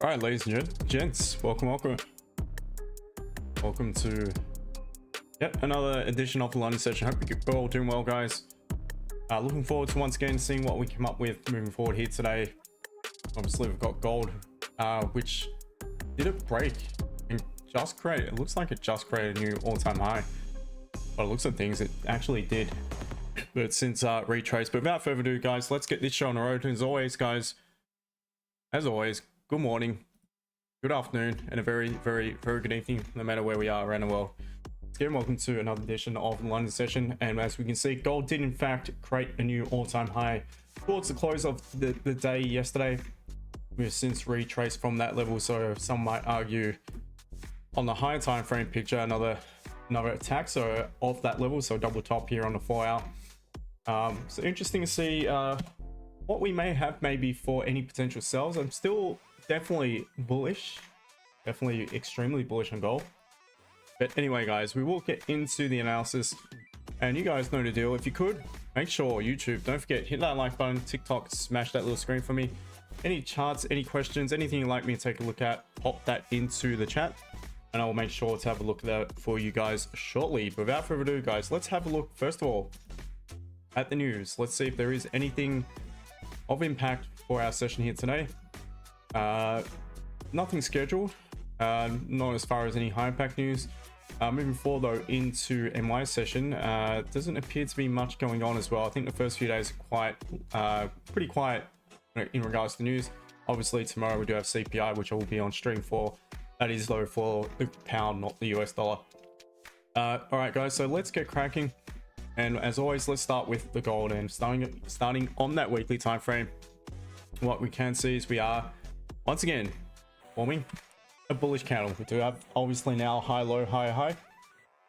All right, ladies and gents, welcome to yet another edition of the London session. Hope you're all doing well, guys. Looking forward to once again seeing what we come up with moving forward here today. Obviously, we've got gold, which did a break and just created. It looks like it just created a new all-time high. But it looks at things, it actually did. But since retrace. But without further ado, guys, let's get this show on the road. And as always, guys, good morning, good afternoon, and a very good evening, no matter where we are around the world. Again, welcome to another edition of the London session. And as we can see, gold did in fact create a new all-time high towards the close of the day yesterday. We've since retraced from that level, so some might argue on the higher time frame picture another attack so off that level, so double top here on the 4 hour. So interesting to see what we may have maybe for any potential sells. I'm still definitely bullish, definitely extremely bullish on gold. But anyway, guys, we will get into the analysis, and you guys know the deal. If you could, make sure YouTube, don't forget, hit that like button, TikTok, smash that little screen for me. Any charts, any questions, anything you'd like me to take a look at, pop that into the chat, and I will make sure to have a look at that for you guys shortly. But without further ado, guys, let's have a look first of all at the news. Let's see if there is anything of impact for our session here today. Nothing scheduled, not as far as any high impact news. Moving forward though into MY session, doesn't appear to be much going on as well. I think the first few days are pretty quiet in regards to news. Obviously tomorrow we do have CPI, which I will be on stream for. That is though for the pound, not the US dollar. All right, guys, so let's get cracking. And as always, let's start with the gold, and starting on that weekly time frame. What we can see is we are once again forming a bullish candle. We do have obviously now high low high high.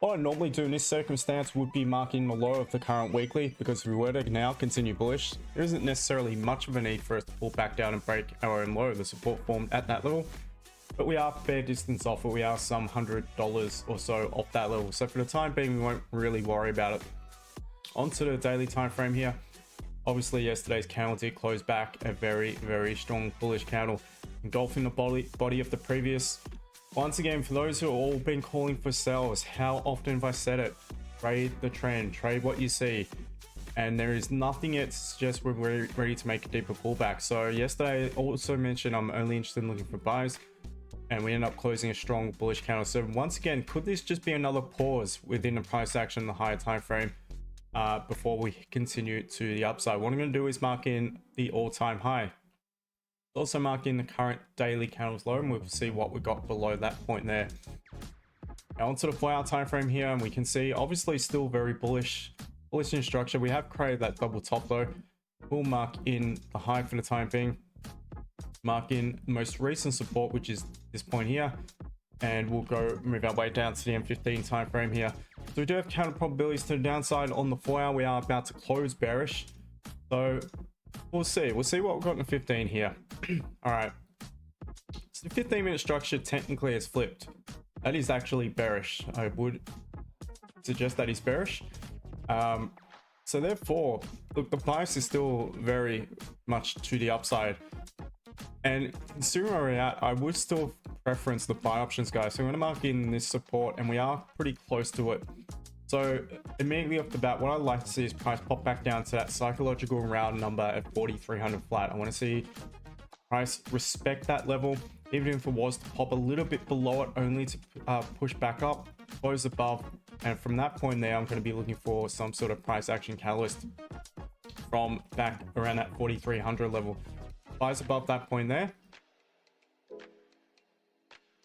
What I normally do in this circumstance would be marking the low of the current weekly, because if we were to now continue bullish, there isn't necessarily much of a need for us to pull back down and break our own low. The support formed at that level, but we are a fair distance off it. We are some $100 or so off that level, so for the time being we won't really worry about it. Onto the daily time frame here. Obviously yesterday's candle did close back a very strong bullish candle, engulfing the body of the previous. Once again, for those who have all been calling for sells, how often have I said it? Trade the trend, trade what you see, and there is nothing yet to suggest we're ready to make a deeper pullback. So yesterday I also mentioned I'm only interested in looking for buys, and we end up closing a strong bullish candle. So once again, could this just be another pause within the price action, the higher time frame, before we continue to the upside? What I'm going to do is mark in the all-time high, also mark in the current daily candles low, and we'll see what we got below that point there. Now onto the 4 hour time frame here, and we can see obviously still very bullish in structure. We have created that double top though. We'll mark in the high for the time being, mark in the most recent support, which is this point here, and we'll go move our way down to the M15 time frame here. So we do have counter probabilities to the downside on the 4 hour. We are about to close bearish, so we'll see what we've got in the 15 here. All right, so the 15-minute structure technically has flipped. That is actually bearish. I would suggest that is bearish. So therefore, look, the bias is still very much to the upside, and considering where we're at, I would still preference the buy options, guys. So I'm going to mark in this support, and we are pretty close to it. So immediately off the bat, what I'd like to see is price pop back down to that psychological round number at 4,300 flat. I want to see price respect that level, even if it was to pop a little bit below it, only to push back up, close above, and from that point there, I'm going to be looking for some sort of price action catalyst from back around that 4,300 level. Buys above that point there.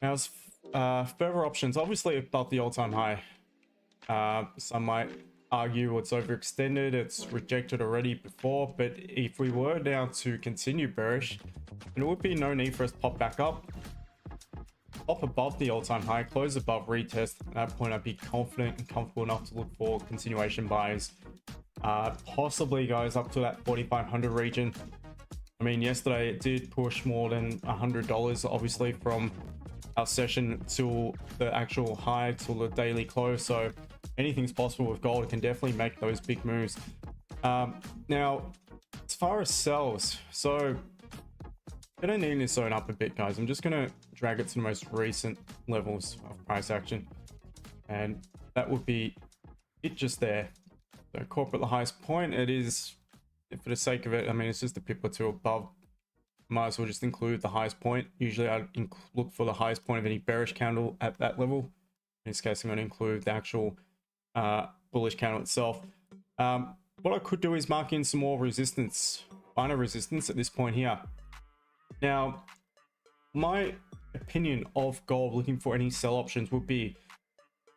Now, as further options, obviously above the all-time high. Some might argue it's overextended, it's rejected already before, but if we were now to continue bearish, there would be no need for us to pop back up above the all-time high, close above, retest. At that point, I'd be confident and comfortable enough to look for continuation buys, possibly guys up to that 4,500 region. I mean, yesterday it did push more than $100, obviously, from our session till the actual high, till the daily close. So anything's possible with gold. It can definitely make those big moves. Now, as far as sells, so gonna need this zone up a bit, guys. I'm just gonna drag it to the most recent levels of price action, and that would be it just there. So corporate the highest point, it is, for the sake of it, I mean, it's just a pip or two above. Might as well just include the highest point. Usually I'd look for the highest point of any bearish candle at that level. In this case, I'm going to include the actual bullish candle itself. What I could do is mark in some more resistance, minor resistance at this point here. Now, my opinion of gold looking for any sell options would be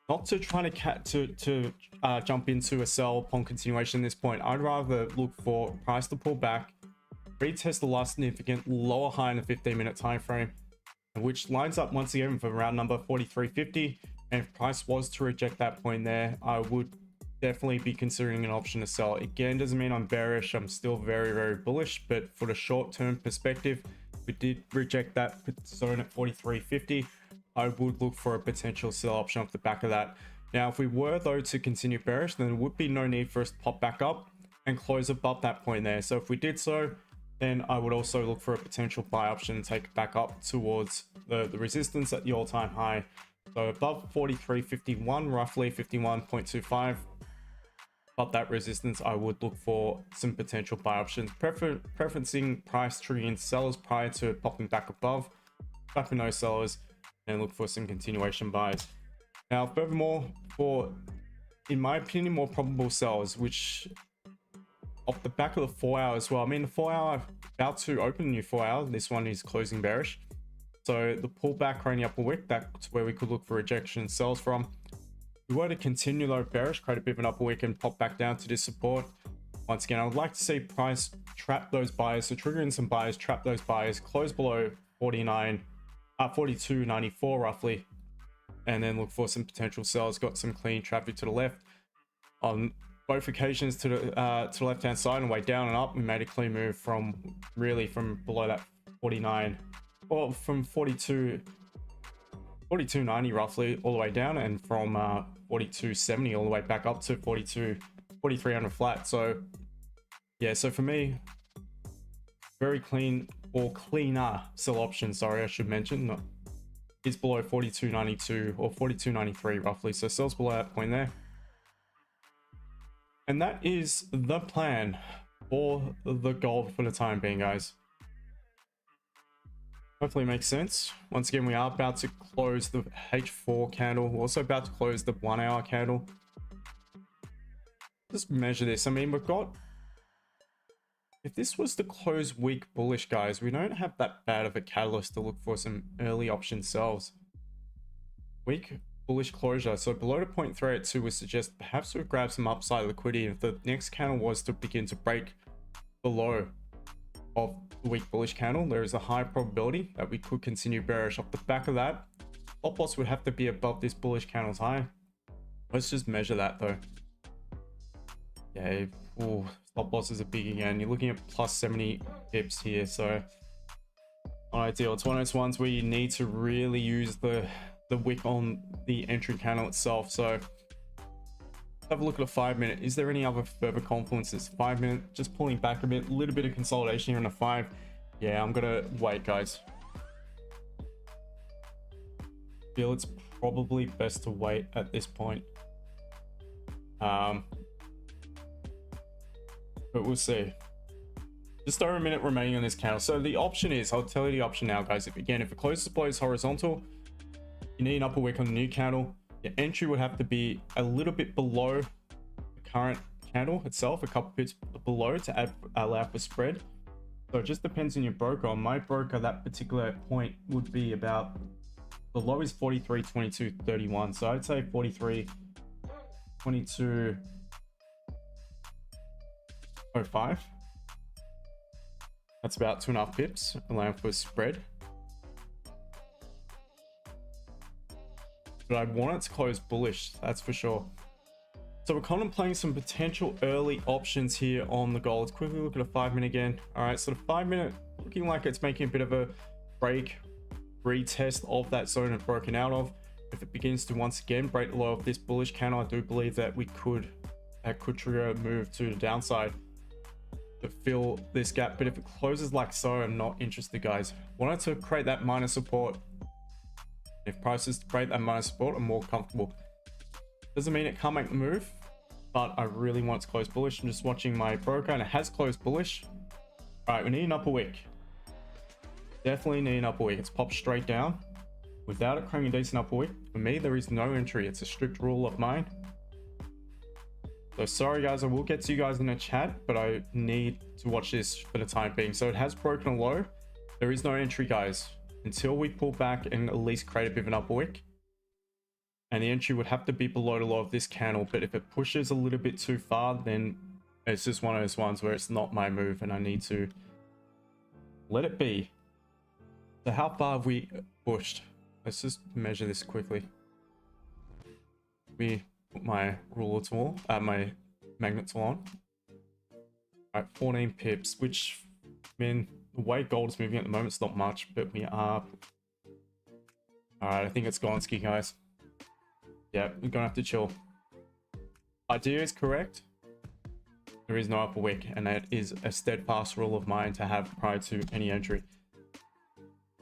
not to try to jump into a sell upon continuation at this point. I'd rather look for price to pull back, retest the last significant lower high in the 15-minute time frame, which lines up once again for round number 43.50. And if price was to reject that point there, I would definitely be considering an option to sell. Again, doesn't mean I'm bearish. I'm still very, very bullish, but for the short-term perspective, we did reject that zone at 43.50. I would look for a potential sell option off the back of that. Now, if we were though to continue bearish, then there would be no need for us to pop back up and close above that point there. So if we did so, then I would also look for a potential buy option and take it back up towards the resistance at the all-time high. So above 43.51, roughly 51.25. Above that resistance, I would look for some potential buy options, preferencing price triggering sellers prior to popping back above, back with no sellers, and look for some continuation buys. Now, furthermore, for, in my opinion, more probable sells, which off the back of the 4 hour as well. I mean, the 4 hour about to open a new 4 hour. This one is closing bearish. So the pullback around the upper wick, that's where we could look for rejection sells from. If we were to continue low bearish, create a bit of an upper wick and pop back down to this support. Once again, I would like to see price trap those buyers. So trigger in some buyers, trap those buyers, close below 42.94 roughly, and then look for some potential sells. Got some clean traffic to the left. On both occasions to the left hand side and way down and up, we made a clean move from really from below that 49, or from 42.90 roughly all the way down, and from 42.70 all the way back up to 4300 flat. So yeah, so for me, very clean, or cleaner sell option, sorry, I should mention, is below 42.92 or 42.93 roughly. So sells below that point there. And that is the plan for the gold for the time being, guys. Hopefully it makes sense. Once again, we are about to close the H4 candle. We're also about to close the 1 hour candle. Just measure this. I mean, we've got, if this was to close weak bullish, guys, we don't have that bad of a catalyst to look for some early option sells. Weak bullish closure, so below the 0.382 would suggest perhaps we grab some upside liquidity. If the next candle was to begin to break below of the weak bullish candle, there is a high probability that we could continue bearish. Off the back of that, stop loss would have to be above this bullish candle's high. Let's just measure that though. Yeah, ooh, stop loss is a big again. You're looking at plus 70 pips here, so not ideal. It's one of those ones where you need to really use the wick on the entry candle itself. So have a look at a 5 minute. Is there any other further confluences? 5 minute, just pulling back a bit, a little bit of consolidation here in a 5. Yeah, I'm gonna wait, guys. Feel it's probably best to wait at this point. But we'll see. Just over a minute remaining on this candle. So the option is, I'll tell you the option now, guys. If it closes below is horizontal, you need an upper wick on the new candle. Your entry would have to be a little bit below the current candle itself, a couple pips below to allow for spread. So it just depends on your broker. On my broker, that particular point would be about, the low is 43.22.31. So I'd say 43.22.05. That's about 2.5 pips, allowing for spread. But I want it to close bullish, that's for sure. So we're contemplating some potential early options here on the gold. Let's quickly look at a 5 minute again. All right, so the 5 minute looking like it's making a bit of a break, retest of that zone it's broken out of. If it begins to once again break the low of this bullish candle, I do believe that that could trigger a move to the downside. to fill this gap, but if it closes like so, I'm not interested, guys. Wanted to create that minor support. If prices break that minor support, I'm more comfortable. Doesn't mean it can't make the move, but I really want it to close bullish. I'm just watching my broker and it has closed bullish. All right, we need an upper wick. Definitely need an upper wick. It's popped straight down without it creating a decent upper wick. For me, there is no entry. It's a strict rule of mine. So sorry guys, I will get to you guys in the chat, but I need to watch this for the time being. So it has broken a low. There is no entry, guys, until we pull back and at least create a bit of an upper wick. And the entry would have to be below the low of this candle. But if it pushes a little bit too far, then it's just one of those ones where it's not my move and I need to let it be. So how far have we pushed? Let's just measure this quickly. Let me put my ruler tool, my magnet tool on. All right, 14 pips, which, I mean, the way gold is moving at the moment, it's not much, but we are. All right, I think it's gone ski, guys. Yeah, we're gonna have to chill. Idea is correct. There is no upper wick, and that is a steadfast rule of mine to have prior to any entry.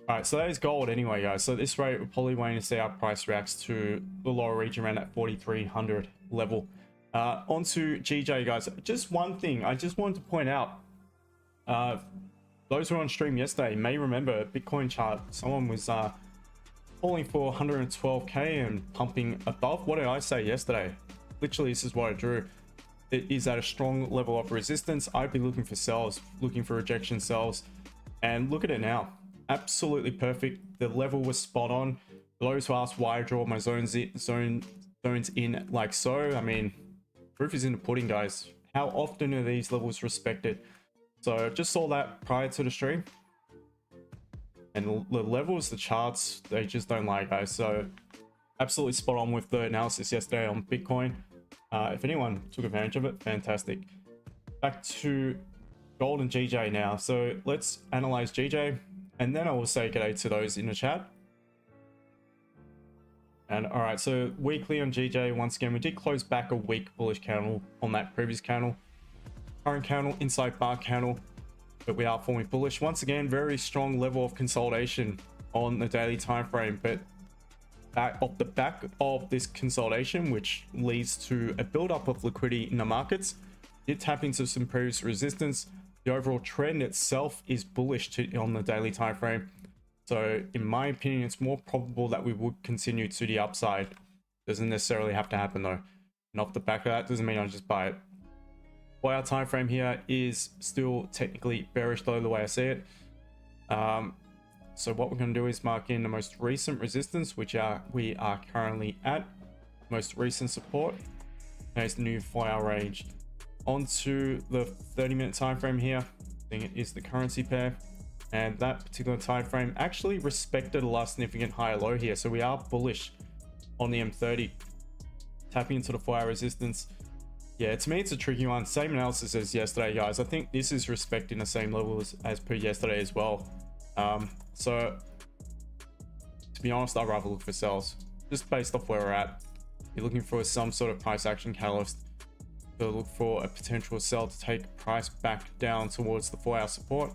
All right, so that is gold anyway, guys. So at this rate, we're probably waiting to see how price reacts to the lower region around that 4,300 level. Onto GJ, guys. Just one thing I just wanted to point out. Those who were on stream yesterday may remember a Bitcoin chart. Someone was calling for 112k and pumping above. What did I say yesterday? Literally, this is what I drew. It is at a strong level of resistance. I'd be looking for sells, looking for rejection sells, and look at it now. Absolutely perfect. The level was spot on. For those who asked why I draw my zones in like so, I mean, proof is in the pudding, guys. How often are these levels respected? So just saw that prior to the stream, and the levels, the charts, they just don't lie, guys. So absolutely spot on with the analysis yesterday on Bitcoin. If anyone took advantage of it, fantastic. Back to gold and GJ now. So let's analyze GJ, and then I will say g'day to those in the chat. And all right, so weekly on GJ, once again, we did close back a weak bullish candle on that previous candle. Current candle, inside bar candle, but we are forming bullish. Once again, very strong level of consolidation on the daily time frame, but off the back of this consolidation, which leads to a buildup of liquidity in the markets, did tap into some previous resistance. The overall trend itself is bullish on the daily time frame. So in my opinion, it's more probable that we would continue to the upside. Doesn't necessarily have to happen though. And off the back of that, doesn't mean I just buy it. 4 hour time frame here is still technically bearish though, the way I see it. So what we're going to do is mark in the most recent resistance, which we are currently at. Most recent support. There's the new 4 hour range. Onto the 30-minute time frame here. I think it is the currency pair, and that particular time frame actually respected a last significant higher low here. So we are bullish on the M30, tapping into the 4 hour resistance. Yeah, to me, it's a tricky one. Same analysis as yesterday, guys. I think this is respecting the same levels as per yesterday as well. So to be honest, I'd rather look for sells just based off where we're at. You're looking for some sort of price action catalyst to look for a potential sell to take price back down towards the 4 hour support.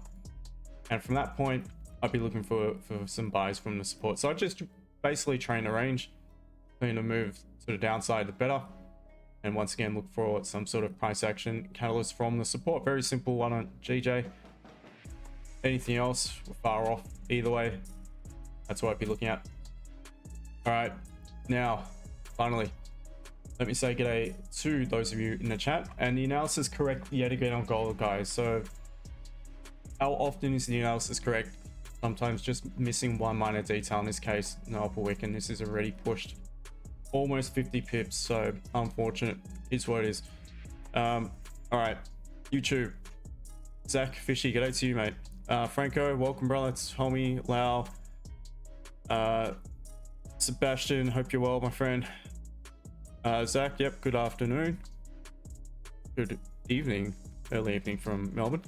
And from that point, I'd be looking for some buys from the support. So I just basically train the range, trying to move to the downside, the better. And once again, look for some sort of price action catalyst from the support. Very simple one on GJ. Anything else, we're far off either way. That's what I'd be looking at. All right, now, finally, let me say g'day to those of you in the chat. And the analysis correct yet again on gold, guys. So how often is the analysis correct? Sometimes just missing one minor detail. In this case, no upper wick, and this is already pushed almost 50 pips. So unfortunate, it's what it is. All right, YouTube, Zach Fishy, g'day to you, mate. Franco, welcome, brother. It's Homie, Lau, Sebastian, hope you're well, my friend. Zach, yep, good afternoon, good evening, early evening from Melbourne.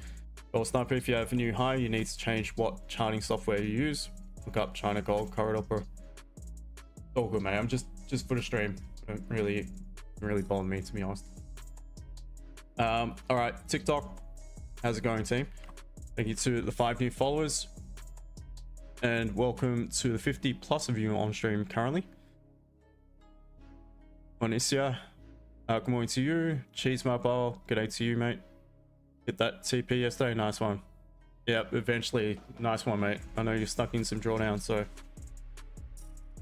Well, Sniper, if you have a new high, you need to change what charting software you use. Look up China Gold Corridor Pro. All good, mate. I'm just for the stream. Don't really bother me, to be honest. All right, TikTok. How's it going, team? Thank you to the 5 new followers, and welcome to the 50 plus of you on stream currently. Onicia, good morning to you. Cheese Mobile, good day to you, mate. Hit that TP yesterday, nice one. Yep, eventually, nice one, mate. I know you're stuck in some drawdown, so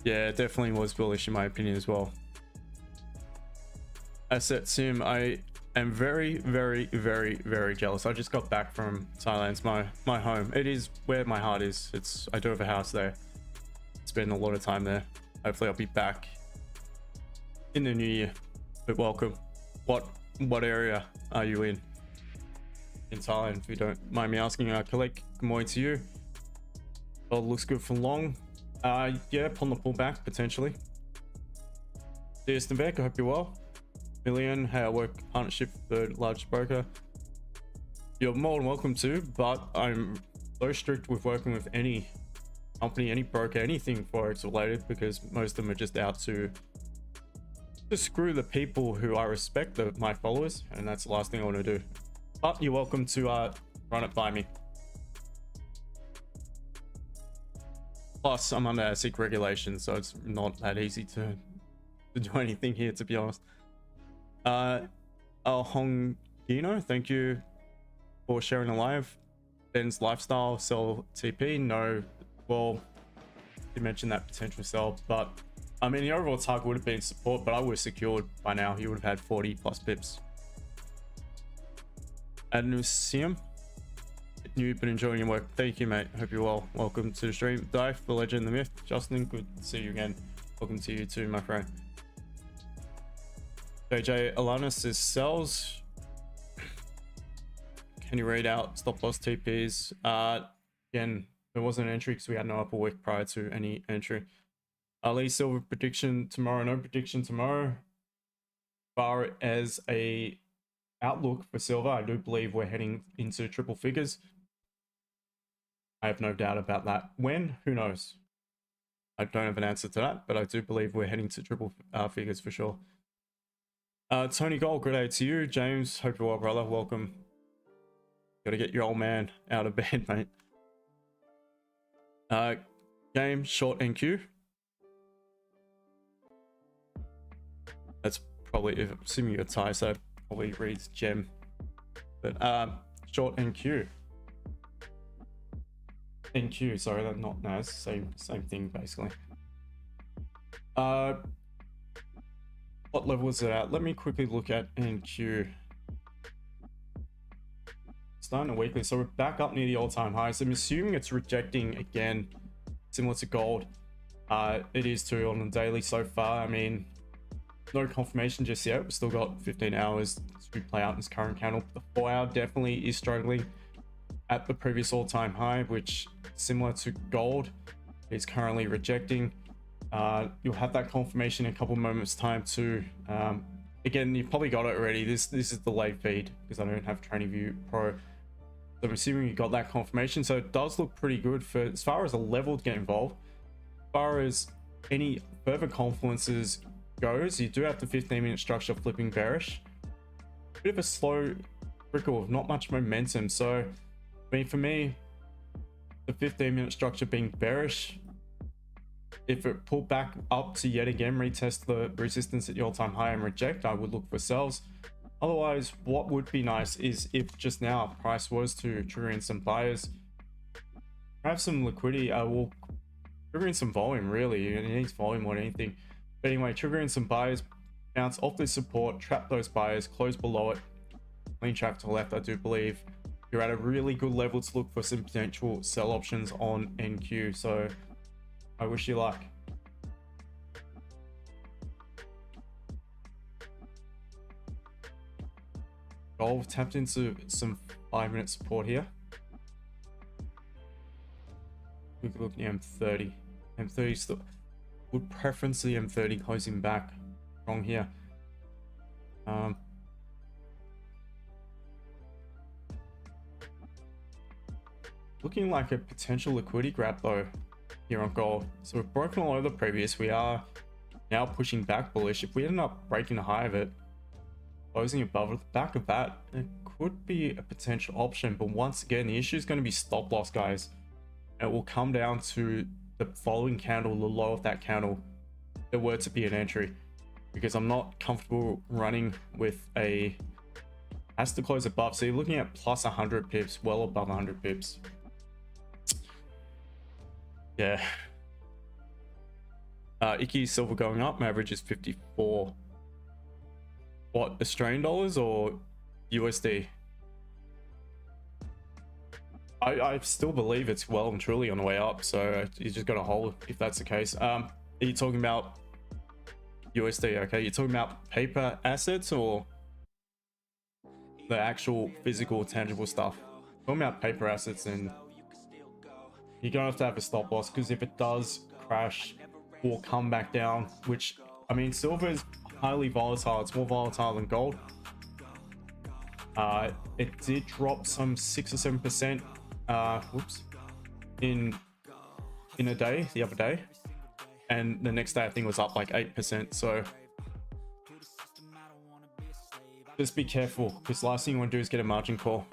yeah, it definitely was bullish in my opinion as well. A.C.T Sim, I am very, very, very, very jealous. I just got back from Thailand. It's my home. It is where my heart is. I do have a house there. Spend a lot of time there. Hopefully I'll be back in the new year. But welcome. What area are you in Thailand, if you don't mind me asking? Collect, good morning to you. Well, looks good for long. Yeah, upon the pullback potentially. Dear Beck, I hope you're well. Million, hey, I work partnership with the largest broker. You're more than welcome to, but I'm so strict with working with any company, any broker, anything Forex related, because most of them are just out to screw the people who I respect, my followers, and that's the last thing I want to do. But you're welcome to run it by me. Plus, I'm under ASIC regulations, so it's not that easy to do anything here, to be honest. Hongino, thank you for sharing the live. Ben's lifestyle, sell TP. No, well, you mentioned that potential sell, but I mean, the overall target would have been support, but I would have secured by now. He would have had 40 plus pips. Anusium, you've been enjoying your work. Thank you, mate. Hope you're well. Welcome to the stream. Dive, the legend, the myth. Justin, good to see you again. Welcome to you too, my friend. JJ Alanis is sells. Can you read out stop loss TPs? Again, there wasn't an entry because we had no upper wick prior to any entry. Ali Silver prediction tomorrow. No prediction tomorrow. As far as a outlook for silver, I do believe we're heading into triple figures. I have no doubt about that. When? Who knows? I don't have an answer to that, but I do believe we're heading to triple figures for sure. Tony Gold, good day to you. James, hope you're well, brother. Welcome. Gotta get your old man out of bed, mate. Game, short NQ. That's probably, assuming you're Thai, so probably reads gem. But short NQ. NQ, sorry, that's not nice. Same thing basically. What level is it at? Let me quickly look at NQ. Starting a weekly, so we're back up near the all-time highs. I'm assuming it's rejecting again, similar to gold. It is too on the daily so far. I mean, no confirmation just yet. We've still got 15 hours to play out in this current candle. The 4-hour definitely is struggling at the previous all-time high, which similar to gold is currently rejecting. You'll have that confirmation in a couple moments time too. Again, you've probably got it already. This is the late feed because I don't have TradingView Pro. So I'm assuming you got that confirmation. So it does look pretty good for as far as a level to get involved. As far as any further confluences goes, you do have the 15-minute structure flipping bearish. Bit of a slow trickle of not much momentum. So I mean, for me, the 15-minute structure being bearish, if it pulled back up to yet again retest the resistance at the all-time high and reject, I would look for sells. Otherwise, what would be nice is if just now price was to trigger in some buyers, have some liquidity. Will trigger in some volume, really. It needs volume more than anything. But anyway, trigger in some buyers, bounce off this support, trap those buyers, close below it, clean trap to the left. I do believe you're at a really good level to look for some potential sell options on NQ. So I wish you luck. Gold tapped into some 5-minute support here. We could look at the M30. M30 still would preference the M30 closing back strong here. Looking like a potential liquidity grab though here on gold. So we've broken all over the previous. We are now pushing back bullish. If we end up breaking the high of it, closing above the back of that, it could be a potential option. But once again, the issue is going to be stop loss, guys. It will come down to the following candle, the low of that candle, if there were to be an entry, because I'm not comfortable running with a, has to close above. So you're looking at plus 100 pips, well above 100 pips. Yeah. Icky silver going up. My average is 54. What, Australian dollars or USD? I still believe it's well and truly on the way up, so you just got to hold if that's the case. Are you talking about USD? Okay, you're talking about paper assets or the actual physical tangible stuff? Talking about paper assets, and you're gonna have to have a stop loss, because if it does crash or come back down, which, I mean, silver is highly volatile, it's more volatile than gold. It did drop some 6 or 7% whoops, in a day, the other day, and the next day I think it was up like 8%. So just be careful, because last thing you want to do is get a margin call.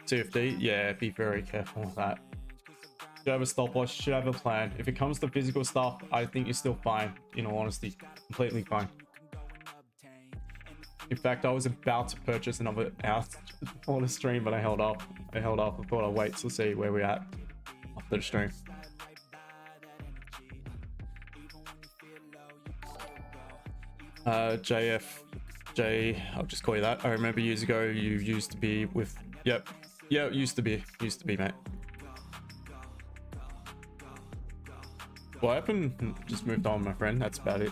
CFD, yeah, be very careful with that. Should have a stop loss, should have a plan. If it comes to physical stuff, I think you're still fine, in all honesty, completely fine. In fact, I was about to purchase another out on the stream, but I held up. I thought I'd wait to see where we're at after the stream. JFJ, I'll just call you that. I remember years ago you used to be with, yep, yeah, used to be, mate. What happened? Just moved on, my friend. That's about it.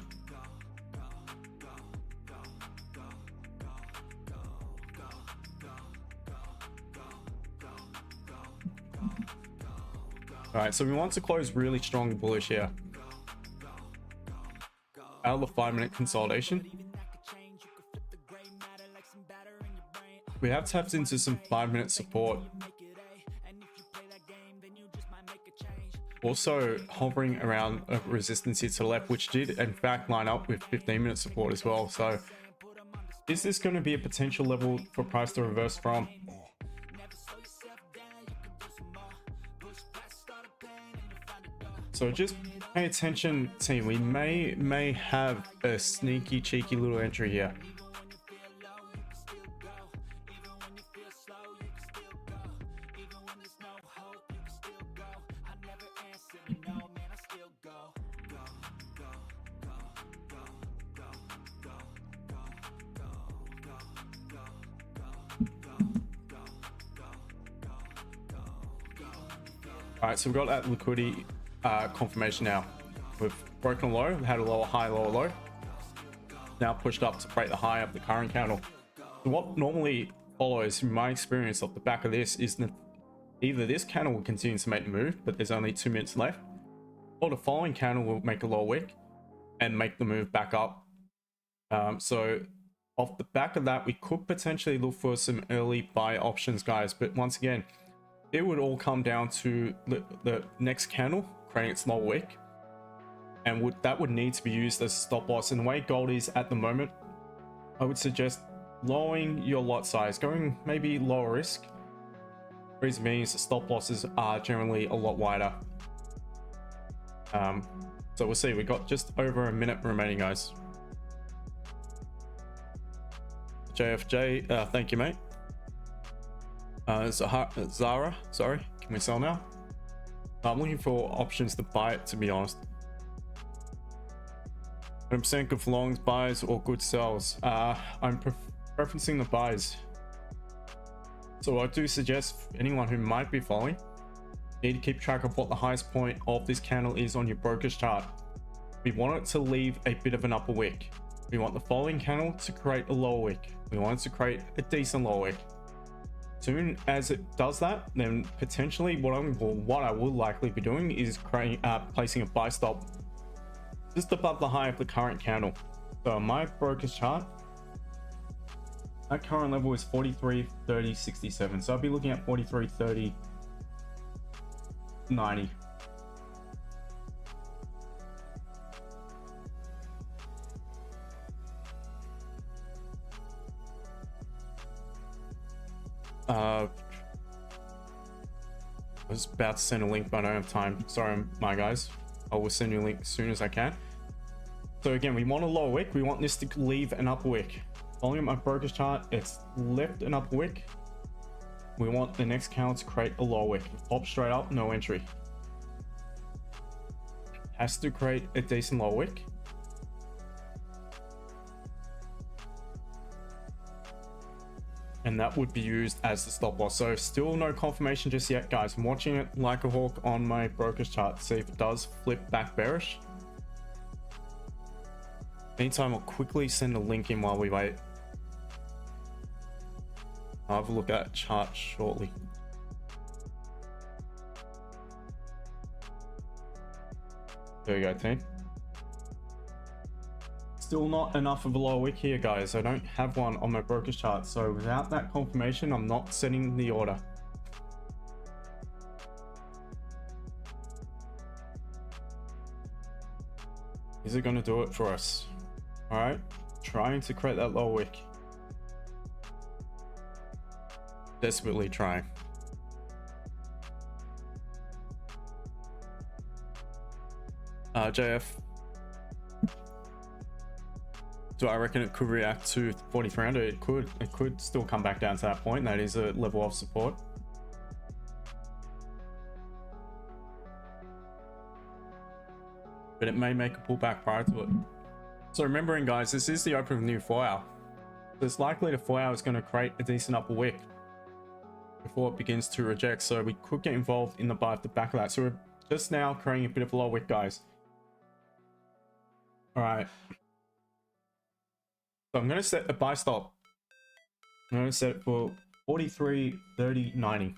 All right, so we want to close really strong bullish here. Out of the 5-minute consolidation, we have tapped into some 5-minute support. Also hovering around a resistance here to the left, which did in fact line up with 15-minute support as well. So is this going to be a potential level for price to reverse from? So just pay attention, team. We may have a sneaky, cheeky little entry here. All right, so we've got that liquidity confirmation now. We've broken a low, had a lower high, lower low. Now pushed up to break the high of the current candle. So what normally follows, from my experience off the back of this, is that either this candle will continue to make the move, but there's only 2 minutes left, or the following candle will make a lower wick and make the move back up. So off the back of that, we could potentially look for some early buy options, guys. But once again, it would all come down to the next candle creating its lower wick, and that would need to be used as a stop loss. And the way gold is at the moment, I would suggest lowering your lot size, going maybe lower risk. Reason being is the stop losses are generally a lot wider. So we'll see. We got just over a minute remaining, guys. JFJ, thank you, mate. Zara, sorry, can we sell now? I'm looking for options to buy it, to be honest. 100% good for longs, buys, or good sells. I'm preferencing the buys. So I do suggest anyone who might be following, need to keep track of what the highest point of this candle is on your brokerage chart. We want it to leave a bit of an upper wick. We want the following candle to create a lower wick. We want it to create a decent lower wick. Soon as it does that, then potentially what I will likely be doing is placing a buy stop just above the high of the current candle. So on my broker's chart, that current level is 43.30.67. So I'll be looking at 43.30.90. I was about to send a link, but I don't have time. Sorry, my guys. I will send you a link as soon as I can. So again, we want a lower wick. We want this to leave an upper wick. Following my broker's chart, it's left an upper wick. We want the next candle to create a lower wick. Pop straight up, no entry. Has to create a decent lower wick. And that would be used as the stop loss. So still no confirmation just yet, guys. I'm watching it like a hawk on my broker's chart to see if it does flip back bearish. Meantime, I'll quickly send a link in while we wait. I'll have a look at that chart shortly. There we go, team. Still not enough of a lower wick here, guys. I don't have one on my broker's chart, so without that confirmation, I'm not setting the order. Is it going to do it for us? All right, trying to create that lower wick. Desperately trying. JF. Do I reckon it could react to 4300? It could still come back down to that point. That is a level of support. But it may make a pullback prior to it. So remembering, guys, this is the open of the new 4 hour. So it's likely the 4 hour is going to create a decent upper wick before it begins to reject. So we could get involved in the buy at the back of that. So we're just now creating a bit of a low wick, guys. All right. So I'm going to set a buy stop. I'm going to set it for 43, 30, 90.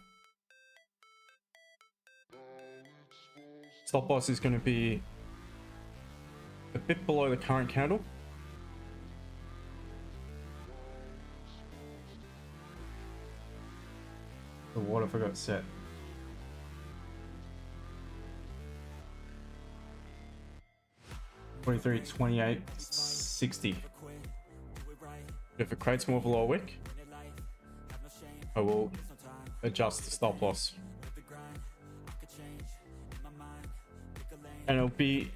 Stop loss is going to be a bit below the current candle. So what if I got set? $43, $28, $60. If it creates more of a lower wick, I will adjust the stop loss. And it'll be,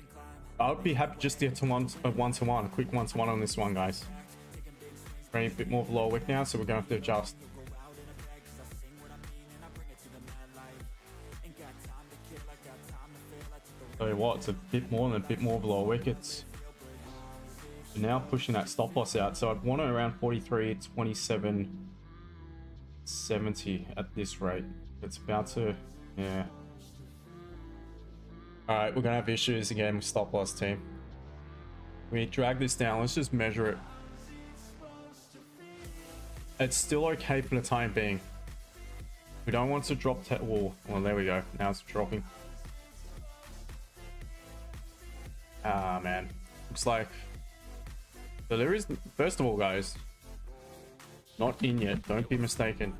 I would be happy just to get to a one-to-one, a quick one-to-one on this one, guys. Creating a bit more of a lower wick now, so we're going to have to adjust. Tell you what, it's a bit more than a bit more of a lower wick. It's now pushing that stop loss out, so I'd want it around 43, 27, 70 at this rate. It's about to, yeah. All right, we're gonna have issues again with stop loss, team. We drag this down. Let's just measure it. It's still okay for the time being. We don't want to drop well, there we go. Now it's dropping. Ah, man. Looks like... So there is... First of all, guys. Not in yet. Don't be mistaken.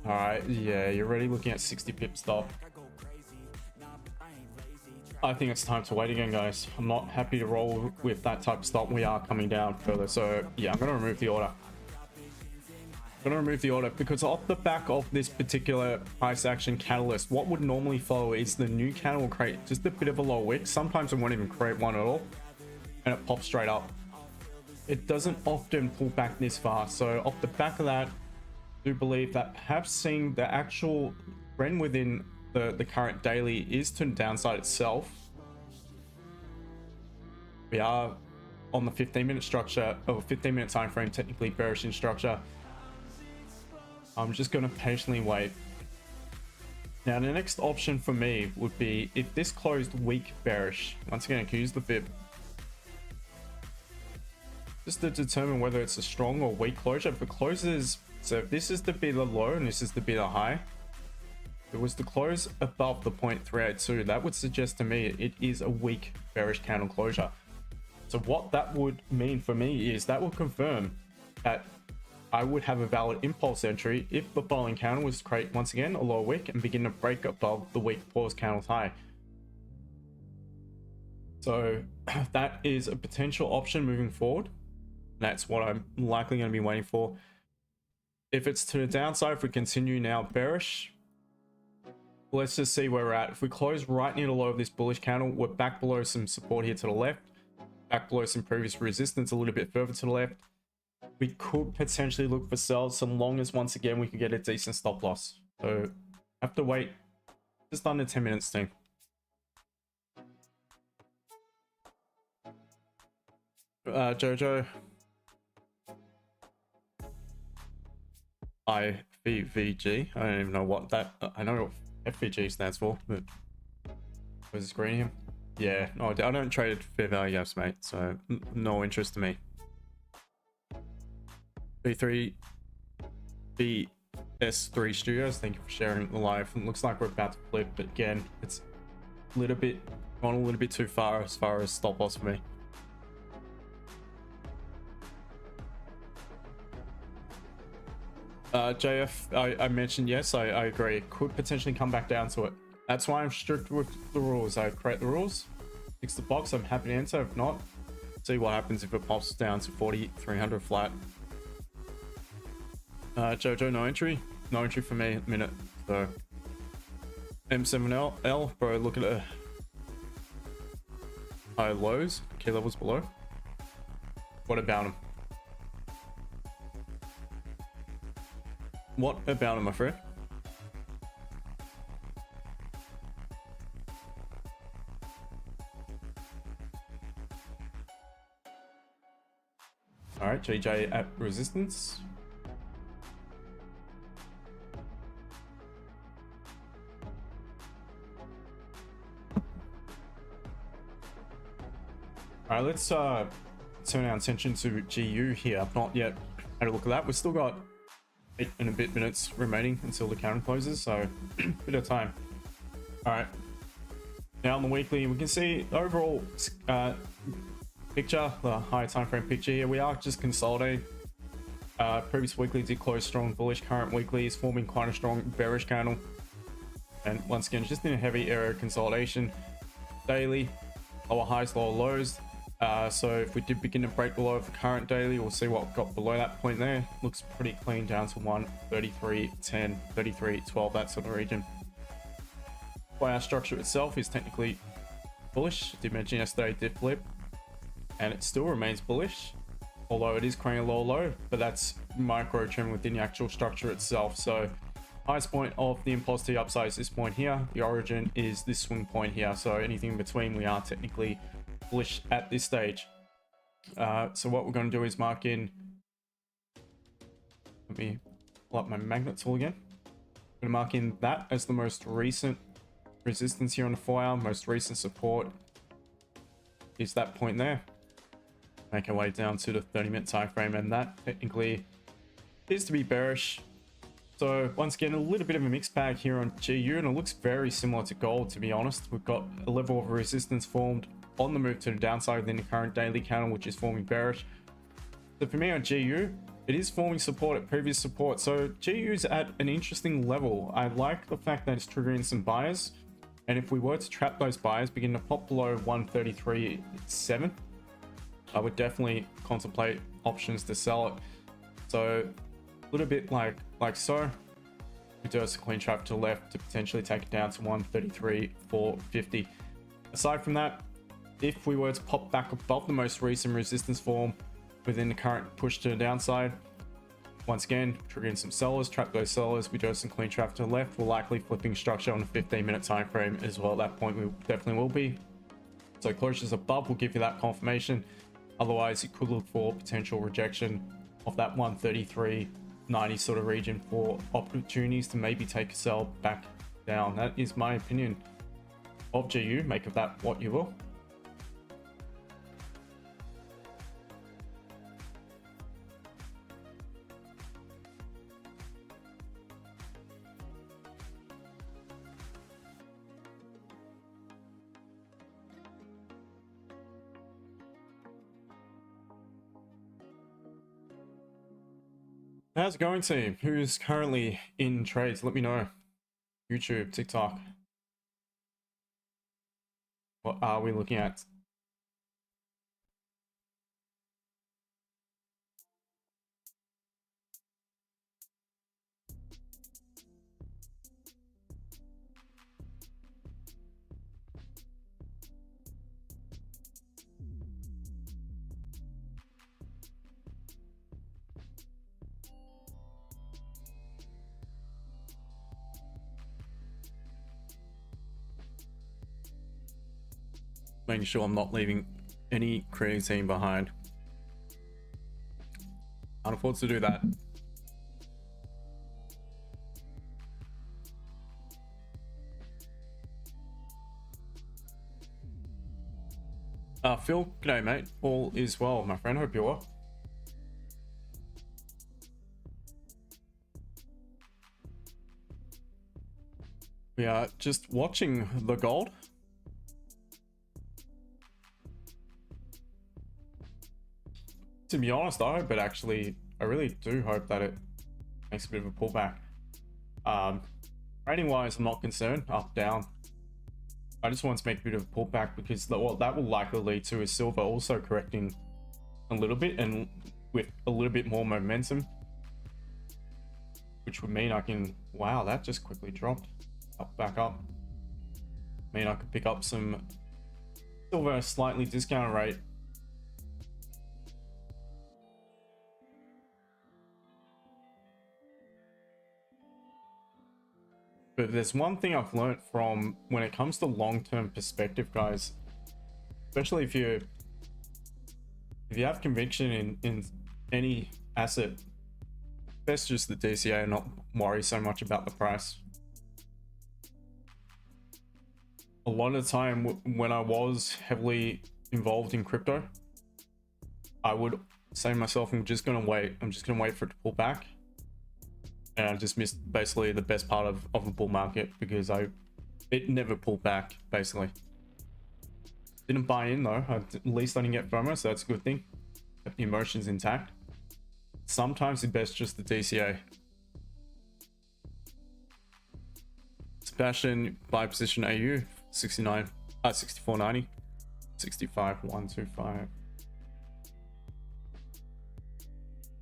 Alright, yeah. You're already looking at 60 pip stop. I think it's time to wait again, guys. I'm not happy to roll with that type of stop. We are coming down further. So, yeah. I'm going to remove the order. I'm going to remove the order because off the back of this particular price action catalyst, what would normally follow is the new candle will create just a bit of a low wick. Sometimes it won't even create one at all, and it pops straight up. It doesn't often pull back this far. So off the back of that, I do believe that perhaps seeing the actual trend within the current daily is to the downside itself. We are on the 15-minute structure, or 15-minute time frame, technically bearish in structure. I'm just going to patiently wait. Now, the next option for me would be if this closed weak bearish. Once again, I can use the fib. Just to determine whether it's a strong or weak closure. If it closes, so if this is to be the low and this is to be the high, if it was to close above the 0.382, that would suggest to me it is a weak bearish candle closure. So what that would mean for me is that will confirm that I would have a valid impulse entry if the following candle was to create once again a lower wick and begin to break above the weak pause candle's high. So that is a potential option moving forward. That's what I'm likely going to be waiting for. If it's to the downside, if we continue now bearish, let's just see where we're at. If we close right near the low of this bullish candle, we're back below some support here to the left, back below some previous resistance a little bit further to the left. We could potentially look for sells so long as once again we can get a decent stop loss. So have to wait just under 10 minutes team. Jojo, IVVG. I don't even know what that. I know what FVG stands for, but was this green here? Yeah, no, I don't trade fair value gaps, mate. So no interest to me. B3 BS3 Studios, thank you for sharing the live. It looks like we're about to flip, but again, it's a little bit gone a little bit too far as stop loss for me. JF, I mentioned yes, I agree. It could potentially come back down to it. That's why I'm strict with the rules. I create the rules, fix the box. I'm happy to enter. If not, see what happens if it pops down to 4,300 flat. Jojo, no entry. No entry for me at the minute. So M7L, bro, look at the high lows, key levels below. What about him? What about him, my friend? All right, GJ at resistance. All right, let's turn our attention to GU here. I've not yet had a look at that. We've still got 8 and a bit minutes remaining until the counter closes, so bit of time. All right, now on the weekly, we can see the overall picture, the higher time frame picture here. We are just consolidating. Previous weekly did close strong bullish. Current weekly is forming quite a strong bearish candle, and once again, just in a heavy area of consolidation. Daily, lower highs, lower lows. So if we did begin to break below the current daily, we'll see what got below that point there. Looks pretty clean down to 133.10, 33.12, that sort of region. Why our structure itself is technically bullish. I did mention yesterday it did flip, and it still remains bullish, although it is creating a lower low, but that's micro trend within the actual structure itself. So highest point of the impulse to the upside is this point here. The origin is this swing point here. So anything in between, we are technically bullish at this stage. So what we're going to do is mark in. Let me pull up my magnet tool again. I'm going to mark in that as the most recent resistance here on the 4-hour. Most recent support is that point there. Make our way down to the 30-minute time frame, and that technically appears to be bearish. So once again, a little bit of a mixed bag here on GU, and it looks very similar to gold, to be honest. We've got a level of resistance formed on the move to the downside within the current daily candle, which is forming bearish. So for me on GU, it is forming support at previous support. So GU is at an interesting level. I like the fact that it's triggering some buyers, and if we were to trap those buyers, begin to pop below 133.7, I would definitely contemplate options to sell it. So a little bit like so. We do have some clean trap to the left to potentially take it down to 133.450. Aside from that, if we were to pop back above the most recent resistance form within the current push to the downside, once again, triggering some sellers, trap those sellers. We do have some clean trap to the left. We're likely flipping structure on a 15-minute time frame as well. At that point, we definitely will be. So closures above will give you that confirmation. Otherwise, you could look for potential rejection of that 133.90 sort of region for opportunities to maybe take a sell back down. That is my opinion of GU. Make of that what you will. How's it going, team? Who's currently in trades? Let me know. YouTube, TikTok. What are we looking at? making sure I'm not leaving any creatine behind. Can't afford to do that. Phil, g'day mate. All is well, my friend. Hope you're well. We are just watching the gold. To be honest, I hope it actually, I really do hope that it makes a bit of a pullback. Rating wise, I'm not concerned, up, down. I just want to make a bit of a pullback because what that will likely lead to is silver also correcting a little bit and with a little bit more momentum, which would mean I can, wow, that just quickly dropped up, back up. I mean, I could pick up some silver at a slightly discounted rate. But there's one thing I've learned from when it comes to long-term perspective, guys, especially if you have conviction in any asset, best just the DCA and not worry so much about the price. A lot of the time when I was heavily involved in crypto, I would say to myself, I'm just gonna wait for it to pull back. And I just missed basically the best part of a bull market because it never pulled back, basically. Didn't buy in though. At least I didn't get FOMO, so that's a good thing. Kept the emotions intact. Sometimes it's best just the DCA. Sebastian, buy position AU 64.90, 65.125.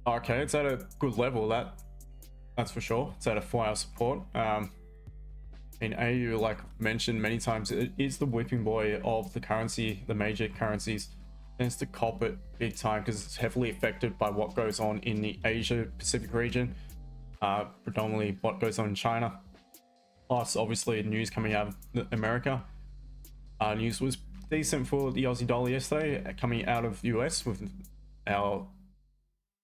Okay, it's at a good level. That's for sure. It's at a 4-hour support. In AU, like mentioned many times, it is the whipping boy of the currency, the major currencies. Tends to cop it big time because it's heavily affected by what goes on in the Asia Pacific region, predominantly what goes on in China. Plus, obviously, news coming out of America. News was decent for the Aussie dollar yesterday, coming out of US with our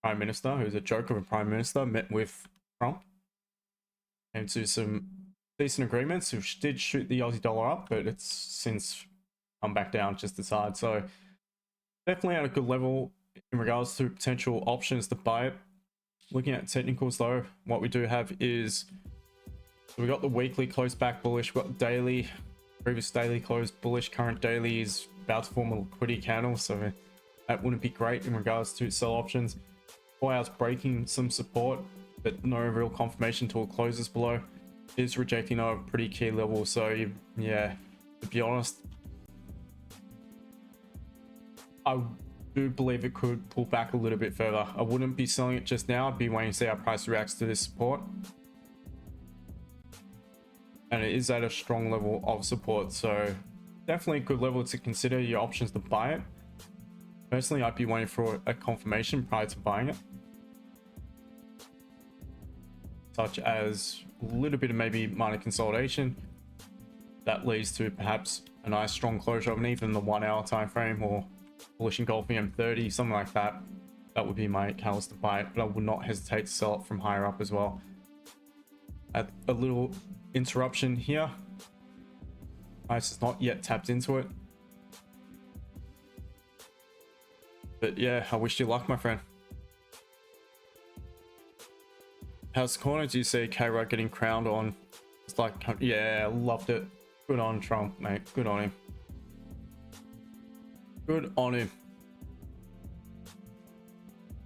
Prime Minister, who's a joke of a Prime Minister, met with Trump and to some decent agreements, which did shoot the Aussie dollar up, but it's since come back down just as hard. So definitely at a good level in regards to potential options to buy it. Looking at technicals though, what we do have is we got the weekly close back bullish, we've got daily, previous daily close bullish, current daily is about to form a liquidity candle, so that wouldn't be great in regards to sell options. 4 hours breaking some support, but no real confirmation till it closes below. It is rejecting a pretty key level, so yeah, to be honest, I do believe it could pull back a little bit further. I wouldn't be selling it just now. I'd be waiting to see how price reacts to this support, and it is at a strong level of support, so definitely a good level to consider your options to buy it. Personally, I'd be waiting for a confirmation prior to buying it, such as a little bit of maybe minor consolidation that leads to perhaps a nice strong closure of even the 1 hour time frame, or bullish engulfing M30, something like that. That would be my catalyst to buy it, but I would not hesitate to sell it from higher up as well. At a little interruption here, price is not yet tapped into it, but yeah, I wish you luck, my friend. How's corner do you see K-Rod getting crowned on? It's like, yeah, loved it. Good on Trump, mate. Good on him. Good on him.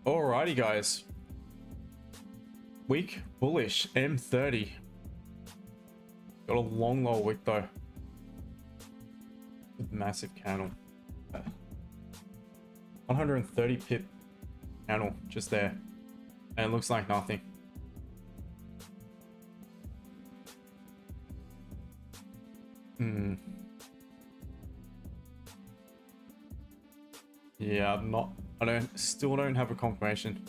Alrighty, guys. Week bullish M30. Got a long low wick though. Massive candle. 130 pip candle just there, and it looks like nothing. Yeah, still don't have a confirmation.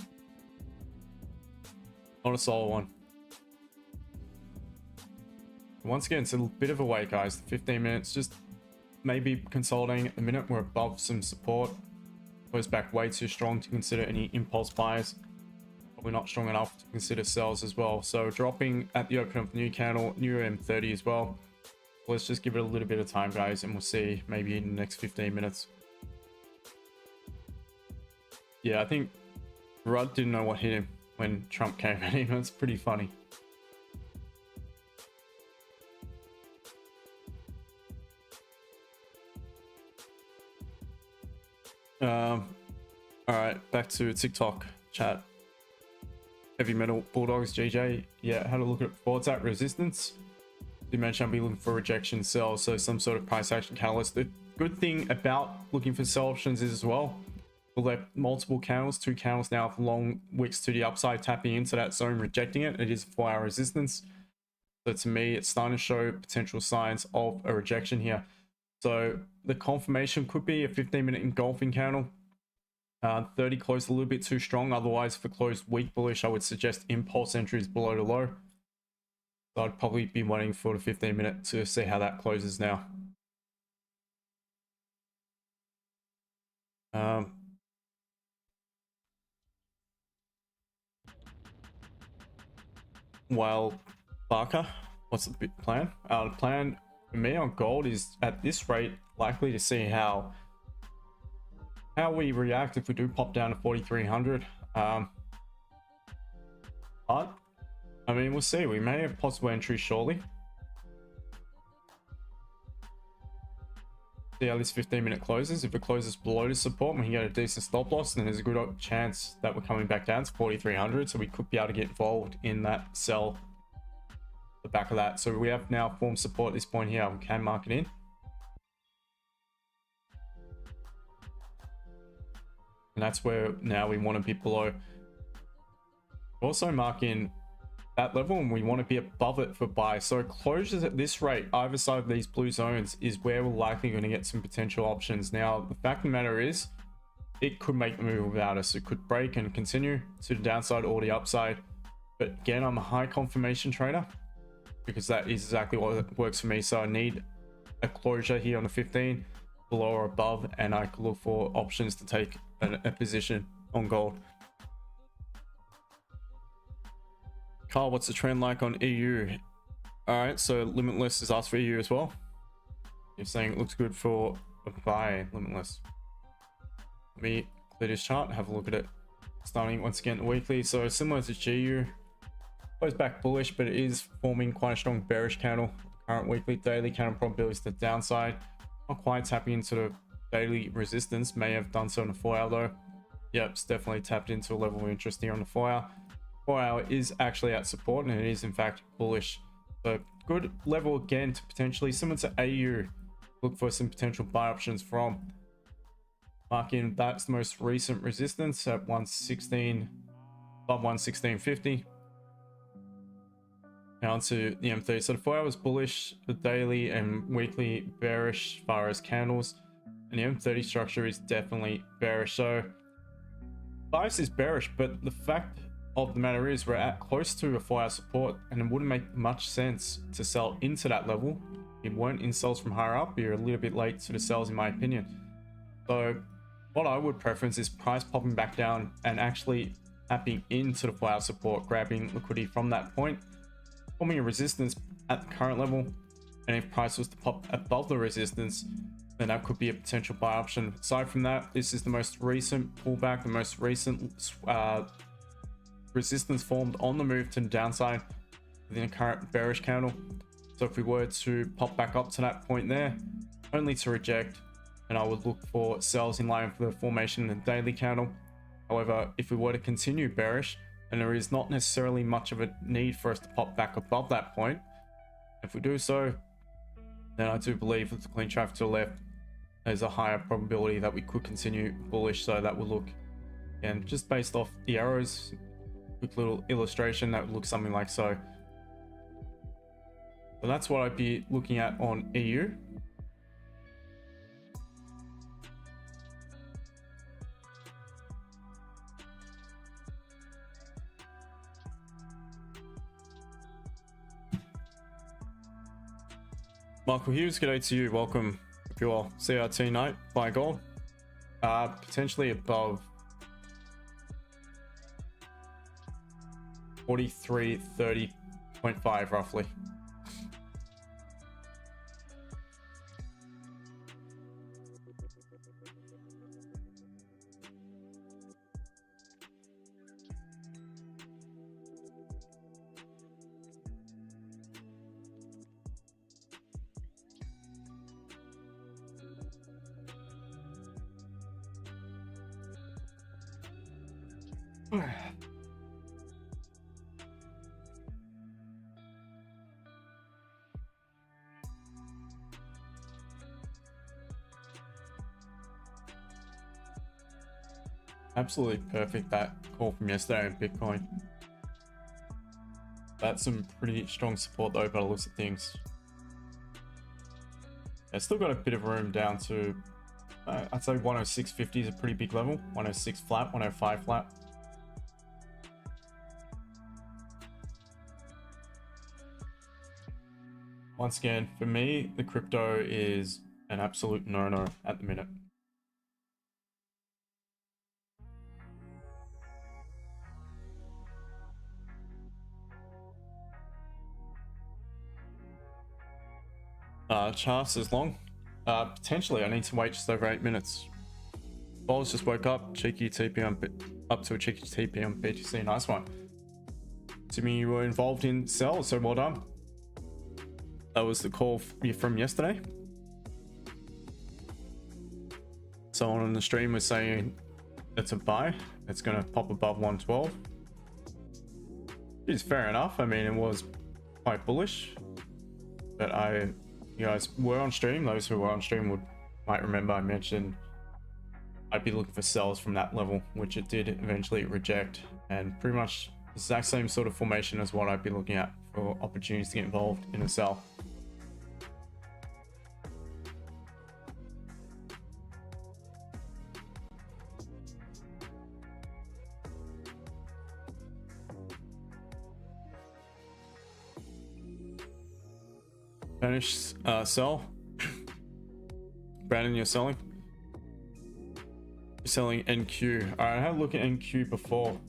Not a solid one. Once again, it's a bit of a wait, guys. 15 minutes, just maybe consolidating at the minute. We're above some support. Goes back way too strong to consider any impulse buys. Probably not strong enough to consider sells as well. So dropping at the open of the new candle, new M30 as well. Let's just give it a little bit of time, guys, and we'll see maybe in the next 15 minutes. Yeah, I think Rudd didn't know what hit him when Trump came at him. That's pretty funny. All right, back to TikTok chat. Heavy Metal Bulldogs GJ. Yeah, had a look at what's at resistance. You mentioned I'll be looking for rejection sell, so some sort of price action catalyst. The good thing about looking for sell options is as well, we'll have multiple candles, 2 candles now with long wicks to the upside, tapping into that zone, rejecting it. It is 4-hour resistance. So to me, it's starting to show potential signs of a rejection here. So the confirmation could be a 15-minute engulfing candle. 30 closed a little bit too strong. Otherwise, if it closed weak bullish, I would suggest impulse entries below the low. So I'd probably be waiting for the 15-minute to see how that closes now. While Barker, what's the plan? The plan for me on gold is at this rate likely to see how we react if we do pop down to 4,300. But I mean, we'll see. We may have possible entries shortly. See how this 15-minute closes. If it closes below the support, we can get a decent stop loss, then there's a good chance that we're coming back down to 4,300. So we could be able to get involved in that sell the back of that. So we have now formed support at this point here. We can mark it in. And that's where now we want to be below. Also mark in that level, and we want to be above it for buy. So closures at this rate, either side of these blue zones, is where we're likely going to get some potential options. Now, the fact of the matter is, it could make the move without us. It could break and continue to the downside or the upside. But again, I'm a high confirmation trader because that is exactly what works for me. So I need a closure here on the 15, below or above, and I could look for options to take a position on gold. Carl, what's the trend like on EU? All right, so Limitless is asked for EU as well. You're saying it looks good for a buy, Limitless. Let me clear this chart, have a look at it. Starting once again the weekly, so similar to GU, goes back bullish, but it is forming quite a strong bearish candle. Current weekly, daily candle probabilities to the downside. Not quite tapping into the daily resistance, may have done so on the 4-hour though. Yep, it's definitely tapped into a level of interest here on the 4-hour. 4-hour is actually at support, and it is in fact bullish. So good level again to potentially, similar to AU, look for some potential buy options from. Marking that's the most recent resistance at 116, above 116.50. Down to the M30. So the 4 hours bullish, the daily and weekly bearish as far as candles, and the M30 structure is definitely bearish. So bias is bearish, but the fact of the matter is we're at close to a 4-hour support, and it wouldn't make much sense to sell into that level. It weren't in sells from higher up. You're a little bit late to the sells in my opinion. So what I would preference is price popping back down and actually tapping into the 4-hour support, grabbing liquidity from that point, forming a resistance at the current level, and if price was to pop above the resistance, then that could be a potential buy option. Aside from that, this is the most recent pullback, the most recent resistance formed on the move to the downside within a current bearish candle. So if we were to pop back up to that point there, only to reject, and I would look for sells in line for the formation in the daily candle. However, if we were to continue bearish, and there is not necessarily much of a need for us to pop back above that point, if we do so, then I do believe with the clean traffic to the left, there's a higher probability that we could continue bullish. So that would look, and just based off the arrows, quick little illustration, that would look something like so. So that's what I'd be looking at on EU. Michael Hughes, good day to you. Welcome. you well. CRT night by gold. Potentially above 43.30.5 roughly. Absolutely perfect, that call from yesterday in Bitcoin. That's some pretty strong support though by the looks of things. It's still got a bit of room down to, I'd say 106.50 is a pretty big level. 106 flat, 105 flat. Once again, for me, the crypto is an absolute no-no at the minute. Charts is long. Potentially, I need to wait just over 8 minutes. Balls just woke up. Cheeky TP on up to a cheeky TP on BTC. Nice one. Assuming you were involved in sell, so well done. That was the call from yesterday. Someone on the stream was saying it's a buy. It's going to pop above 112. Which is fair enough. I mean, it was quite bullish, but you guys were on stream. Those who were on stream might remember I mentioned I'd be looking for sells from that level, which it did eventually reject, and pretty much the exact same sort of formation as what I'd be looking at for opportunities to get involved in a sell. Finish sell. Brandon, you're selling. You're selling NQ. All right, I had a look at NQ before.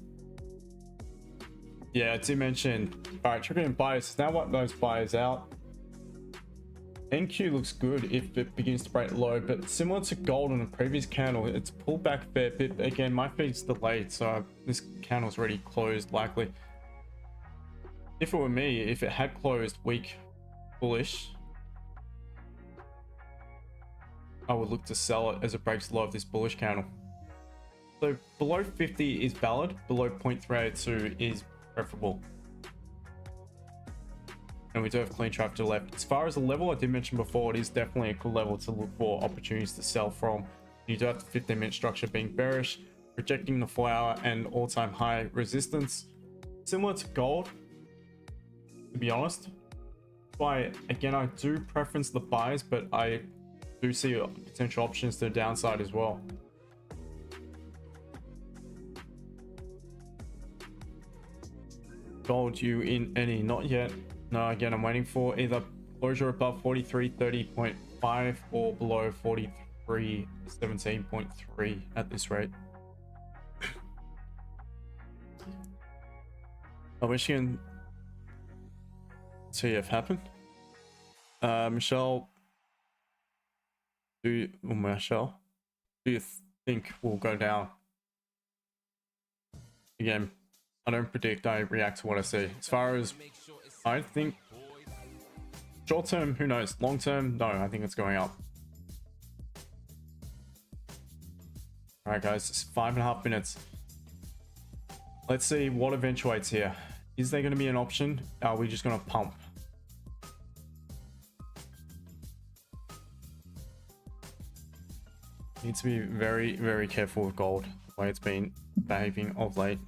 Yeah, I did mention. All right, triggering buyers. Now what those buyers out. NQ looks good if it begins to break low, but similar to gold in the previous candle, it's pulled back a fair bit. Again, my feed's delayed, so this candle's already closed likely. If it were me, if it had closed weak bullish, I would look to sell it as it breaks low of this bullish candle. So below 50 is valid, below 0.382 is preferable. And we do have clean traffic to the left. As far as the level I did mention before, it is definitely a good level to look for opportunities to sell from. You do have the 15-minute structure being bearish, rejecting the 4-hour and all-time high resistance. Similar to gold, to be honest. Why, again, I do preference the buys, but I do see potential options to the downside as well. Gold, you in any? Not yet. No, again, I'm waiting for either closure above 43.30.5 or below 43.17.3 at this rate. I wish you can see if happened. Michelle, do you think we'll go down? Again, I don't predict, I react to what I see. As far as I think short term, who knows? Long term, no, I think it's going up. All right, guys, it's 5.5 minutes. Let's see what eventuates here. Is there going to be an option? Are we just going to pump? Need to be very, very careful with gold, the way it's been behaving of late.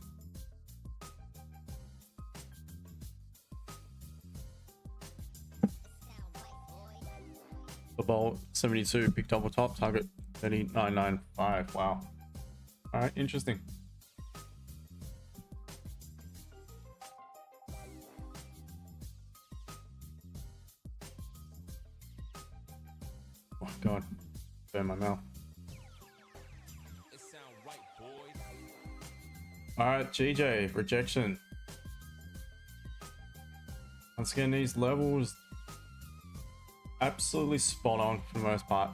The ball 72, big double top, target 39.95. Wow. All right, interesting. Oh God. Burn my mouth. All right, GJ, rejection. Once again, these levels absolutely spot on for the most part.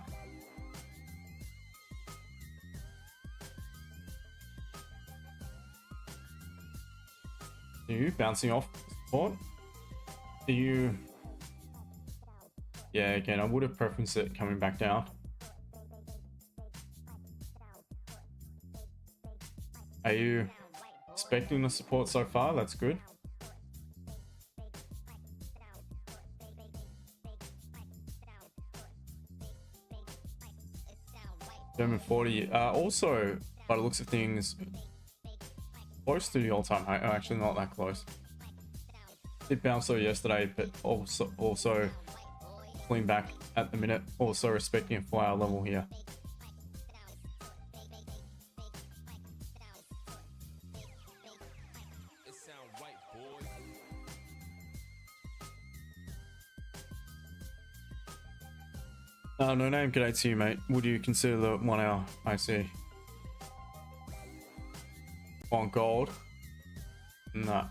Are you bouncing off support? Are you... Yeah, again, I would have preferenced it coming back down. Are you expecting the support so far? That's good. German 40. Also, by the looks of things, close to the all-time high. Oh, actually, not that close. It bounced though yesterday, but also pulling back at the minute. Also respecting a 4-hour level here. No name, g'day to you, mate. Would you consider the 1 hour IC on gold? Nah.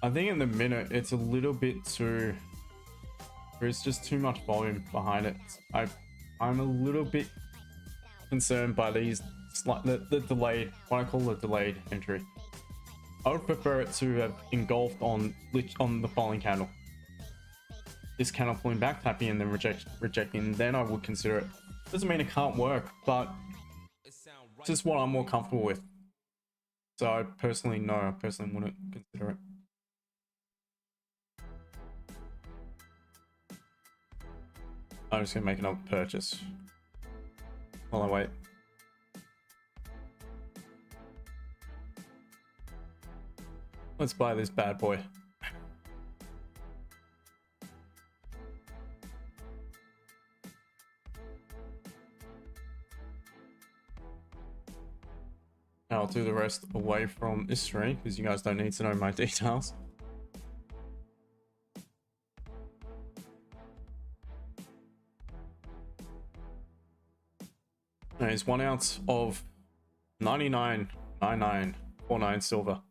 I think in the minute it's a little bit too... There's just too much volume behind it. I'm a little bit concerned by these the delayed, what I call the delayed entry. I would prefer it to have engulfed on the following candle. This candle pulling back, tapping, and then rejecting, then I would consider it. Doesn't mean it can't work, but it's just what I'm more comfortable with. So I personally wouldn't consider it. I'm just gonna make another purchase while I wait. Let's buy this bad boy. I'll do the rest away from this screen because you guys don't need to know my details. There's 1 ounce of 99.9949 silver.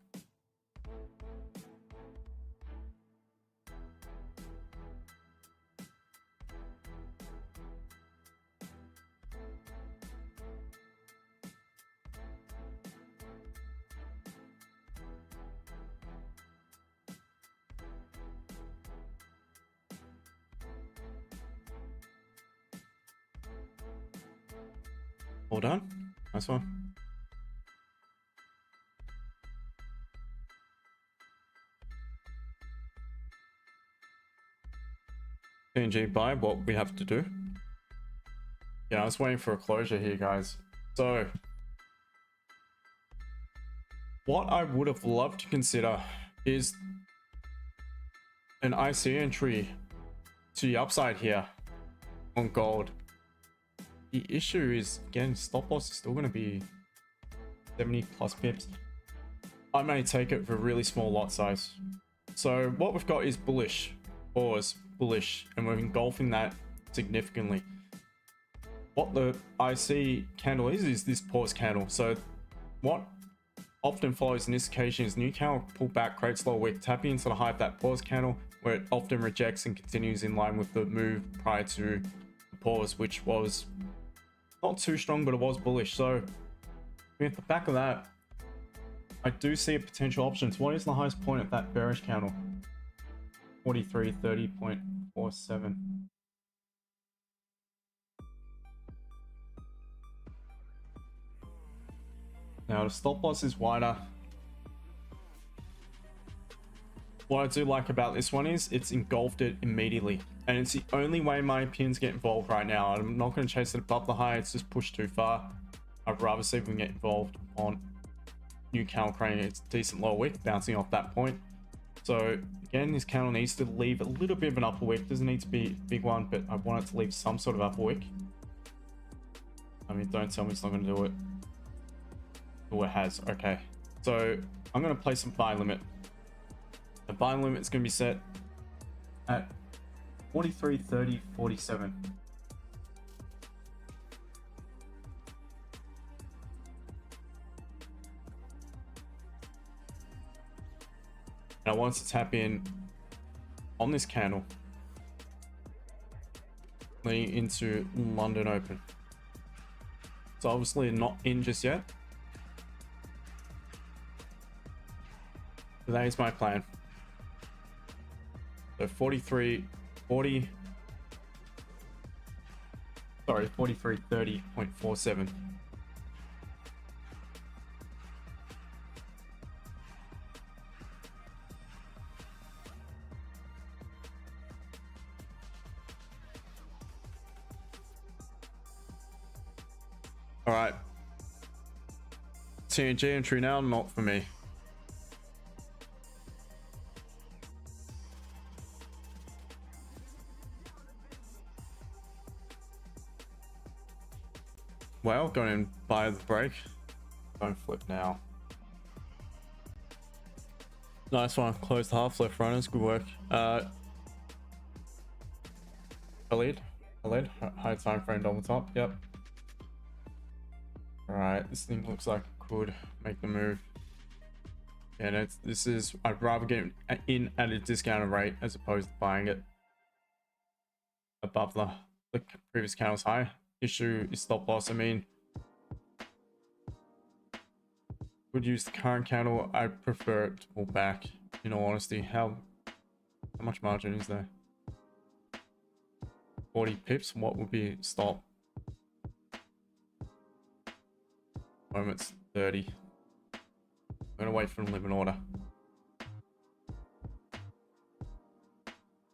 All done. Nice one. PNG buy what we have to do. Yeah, I was waiting for a closure here, guys. So what I would have loved to consider is an IC entry to the upside here on gold. The issue is, again, stop loss is still going to be 70 plus pips. I may take it for a really small lot size. So what we've got is bullish, pause, bullish, and we're engulfing that significantly. What the IC candle is this pause candle. So what often follows in this occasion is new candle pull back, creates lower wick, tapping into the high of that pause candle, where it often rejects and continues in line with the move prior to the pause, which was not too strong, but it was bullish. So with the back of that, I do see a potential option. So what is the highest point at that bearish candle? 4330.47. Now the stop loss is wider. What I do like about this one is it's engulfed it immediately, and it's the only way my opinions get involved right now. I'm not going to chase it above the high, it's just pushed too far. I'd rather see if we can get involved on new candle creating a decent lower wick, bouncing off that point. So again, this candle needs to leave a little bit of an upper wick. Doesn't need to be a big one, but I want it to leave some sort of upper wick. I mean, don't tell me it's not going to do it. Oh, it has. Okay, so I'm going to place some buy limit. The buy limit is going to be set at 43.30.47. And I want to tap in on this candle leading into London Open. So obviously not in just yet. That is my plan. So 43.30.47. All right. TNG entry now, not for me. Well, going and buy the break. Don't flip now. Nice one. Closed half left runners. Good work. Khalid. High time frame double top. Yep. All right. This thing looks like it could make the move. And this is, I'd rather get in at a discounted rate as opposed to buying it above the previous candle's high. Issue is stop loss. I mean, would use the current candle. I prefer it to pull back, in all honesty. How much margin is there? 40 pips. What would be stop? Moments 30. I'm gonna wait for a limit order.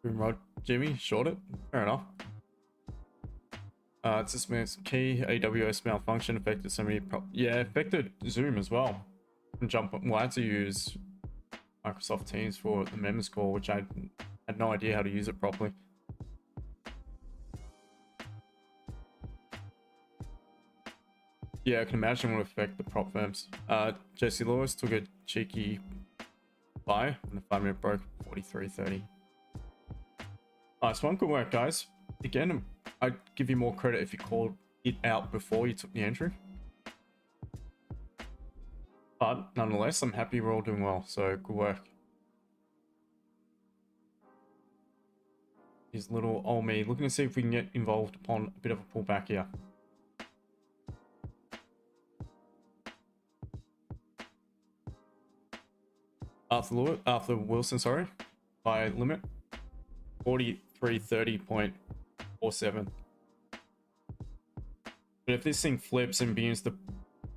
Boom rod Jimmy, short it. Fair enough. It's just means key AWS malfunction affected so many. Yeah, affected Zoom as well. And well, I had to use Microsoft Teams for the members call, which I had no idea how to use it properly. Yeah, I can imagine it would affect the prop firms. Jesse Lewis took a cheeky buy and the 5 minute broke 43.30. Nice one, good work, guys. Again, I'd give you more credit if you called it out before you took the entry. But nonetheless, I'm happy we're all doing well, so good work. Here's little old me looking to see if we can get involved upon a bit of a pullback here. Arthur Wilson, sorry, by limit 43.30.47. But if this thing flips and begins to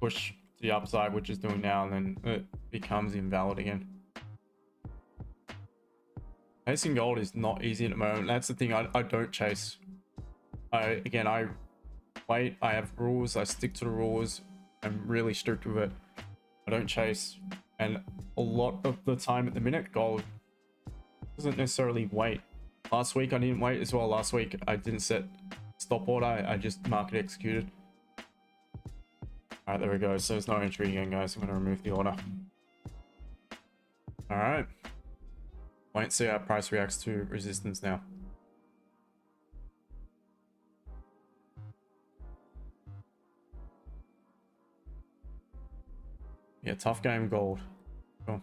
push to the upside, which is doing now, then it becomes invalid again. Chasing gold is not easy at the moment. That's the thing. I don't chase. I wait. I have rules. I stick to the rules. I'm really strict with it. I don't chase. And a lot of the time at the minute, gold doesn't necessarily wait. Last week I didn't wait as well. Last week I didn't set stop order. I just market executed. All right, there we go. So there's no entry again, guys. I'm going to remove the order. All right. Wait and see how price reacts to resistance now. Yeah, tough game, gold. Cool.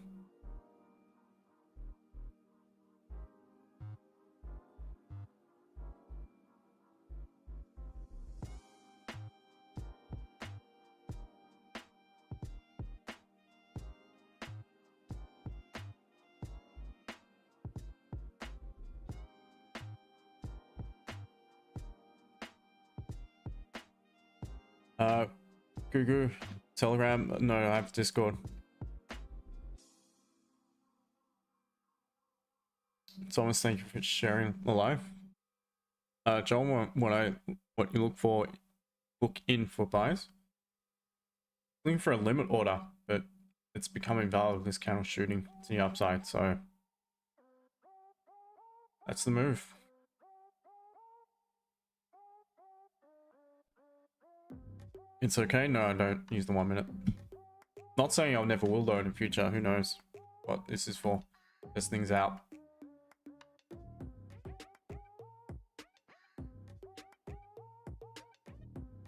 Google, Telegram. No, I have Discord. Thomas, thank you for sharing the live. John, what you look in for buys. Looking for a limit order, but it's becoming valid with this candle shooting to the upside, so that's the move. It's okay. No, I don't use the 1 minute. Not saying I'll never will though in the future. Who knows what this is for? Test things out.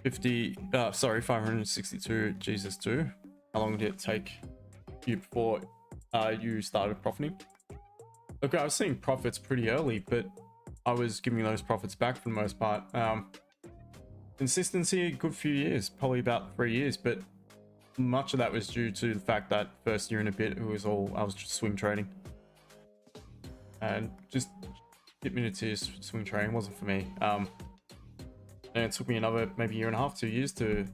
562 Jesus 2. How long did it take you before you started profiting? Look, I was seeing profits pretty early, but I was giving those profits back for the most part. Consistency, a good few years, probably about 3 years, but much of that was due to the fact that first year and a bit, I was just swing trading. And just dip me into swing trading wasn't for me. And it took me another maybe year and a half, 2 years to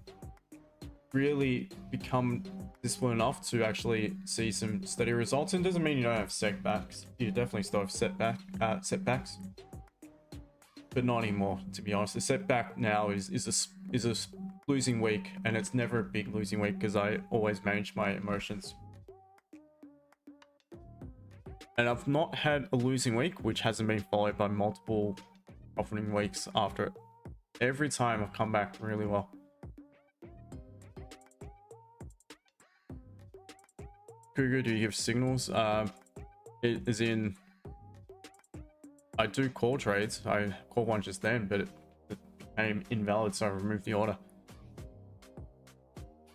really become disciplined enough to actually see some steady results. And it doesn't mean you don't have setbacks. You definitely still have setbacks, but not anymore, to be honest. The setback now is a losing week, and it's never a big losing week because I always manage my emotions. And I've not had a losing week which hasn't been followed by multiple profiting weeks after it. Every time I've come back really well. Cougar, do you give signals? It is in, I do call trades. I called one just then, but it became invalid, so I removed the order.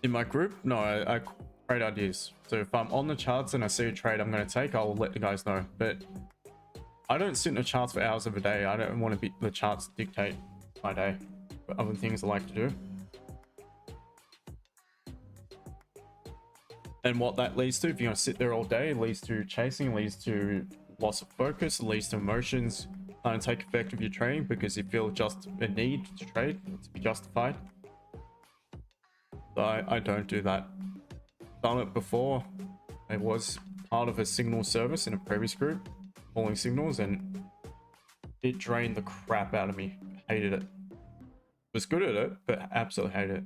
In my group, no, I trade ideas. So if I'm on the charts and I see a trade I'm going to take, I'll let the guys know. But I don't sit in the charts for hours of a day. I don't want to be the charts dictate my day, but other things I like to do. And what that leads to, if you're going to sit there all day, it leads to chasing, leads to loss of focus, it leads to emotions don't take effect of your trading because you feel just a need to trade, to be justified. So I don't do that. Done it before. I was part of a signal service in a previous group, calling signals, and it drained the crap out of me. Hated it. Was good at it, but absolutely hated it.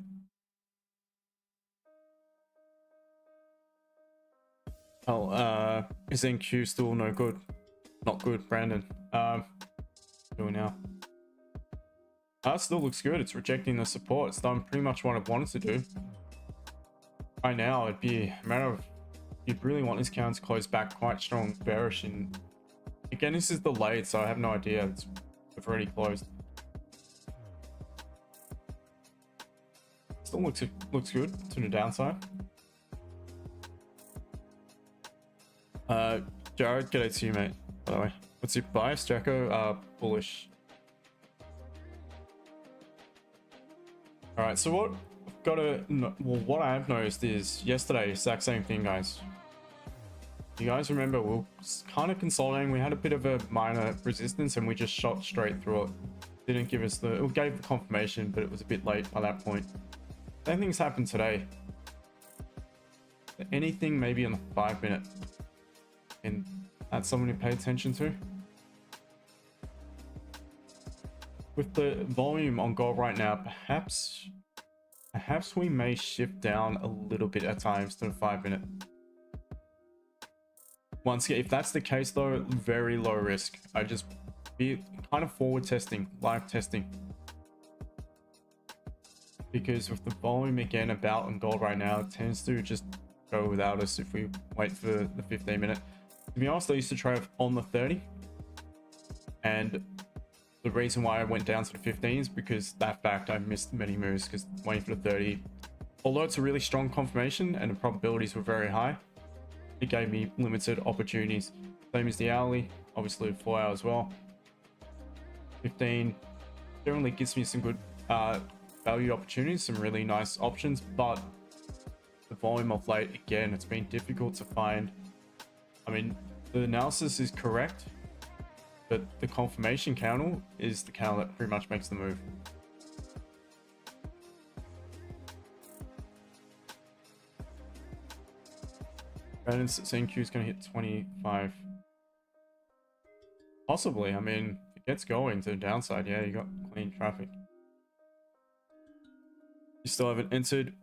Oh, is NQ still no good? Not good, Brandon. Doing now. Still looks good. It's rejecting the support. It's done pretty much what I wanted to do. Right now, it'd be a matter of, you'd really want this count to close back quite strong, bearish, and again, this is delayed, so I have no idea. It's already closed. Still looks good to the downside. Jared, g'day to you, mate. By the way, what's your bias, Jacko? Bullish. All right, so what I've got to, well, what I have noticed is yesterday, exact same thing, guys. You guys remember we were kind of consolidating. We had a bit of a minor resistance, and we just shot straight through it. Didn't give us it gave the confirmation, but it was a bit late by that point. Same things happened today. Anything maybe on the 5 minute. And that's something to pay attention to. With the volume on gold right now, perhaps we may shift down a little bit at times to the 5 minute. Once again, if that's the case though, very low risk. I just be kind of forward testing, live testing. Because with the volume again about on gold right now, it tends to just go without us if we wait for the 15 minute. To be honest, I used to trade on the 30, and the reason why I went down to the 15 is because that fact I missed many moves because waiting for the 30, although it's a really strong confirmation and the probabilities were very high, it gave me limited opportunities. Same as the hourly, obviously 4 hours as well. 15 generally gives me some good value opportunities, some really nice options, but the volume of late, again, it's been difficult to find. I mean, the analysis is correct, but the confirmation candle is the candle that pretty much makes the move. Brandon's saying Q is going to hit 25. Possibly. I mean, if it gets going to the downside, yeah, you got clean traffic. You still haven't entered?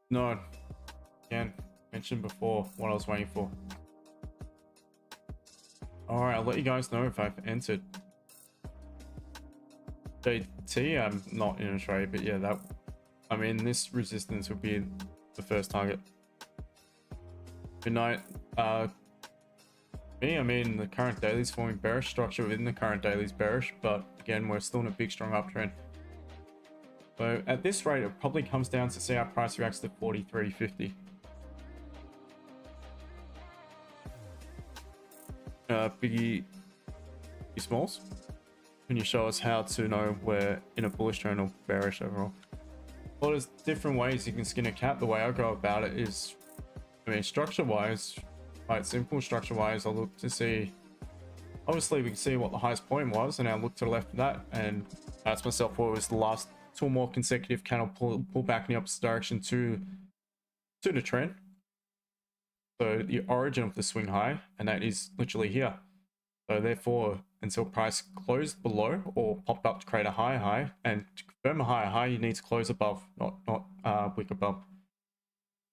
No. Again, mentioned before what I was waiting for. Alright, I'll let you guys know if I've entered. JT, I'm not in a trade, but yeah, that, I mean, this resistance would be the first target. Good night. I mean, the current daily is forming bearish structure within the current daily is bearish, but again, we're still in a big strong uptrend. So at this rate, it probably comes down to see how price reacts to 43.50. Biggie Smalls, can you show us how to know we're in a bullish trend or bearish overall? Well, there's different ways you can skin a cat. The way I go about it is, I mean, structure wise, quite simple. Structure wise, I look to see, obviously we can see what the highest point was, and I look to the left of that and ask myself what was the last two or more consecutive candle pull back in the opposite direction to the trend. So the origin of the swing high, and that is literally here. So therefore, until price closed below or popped up to create a higher high, and to confirm a higher high, you need to close above, not wick above.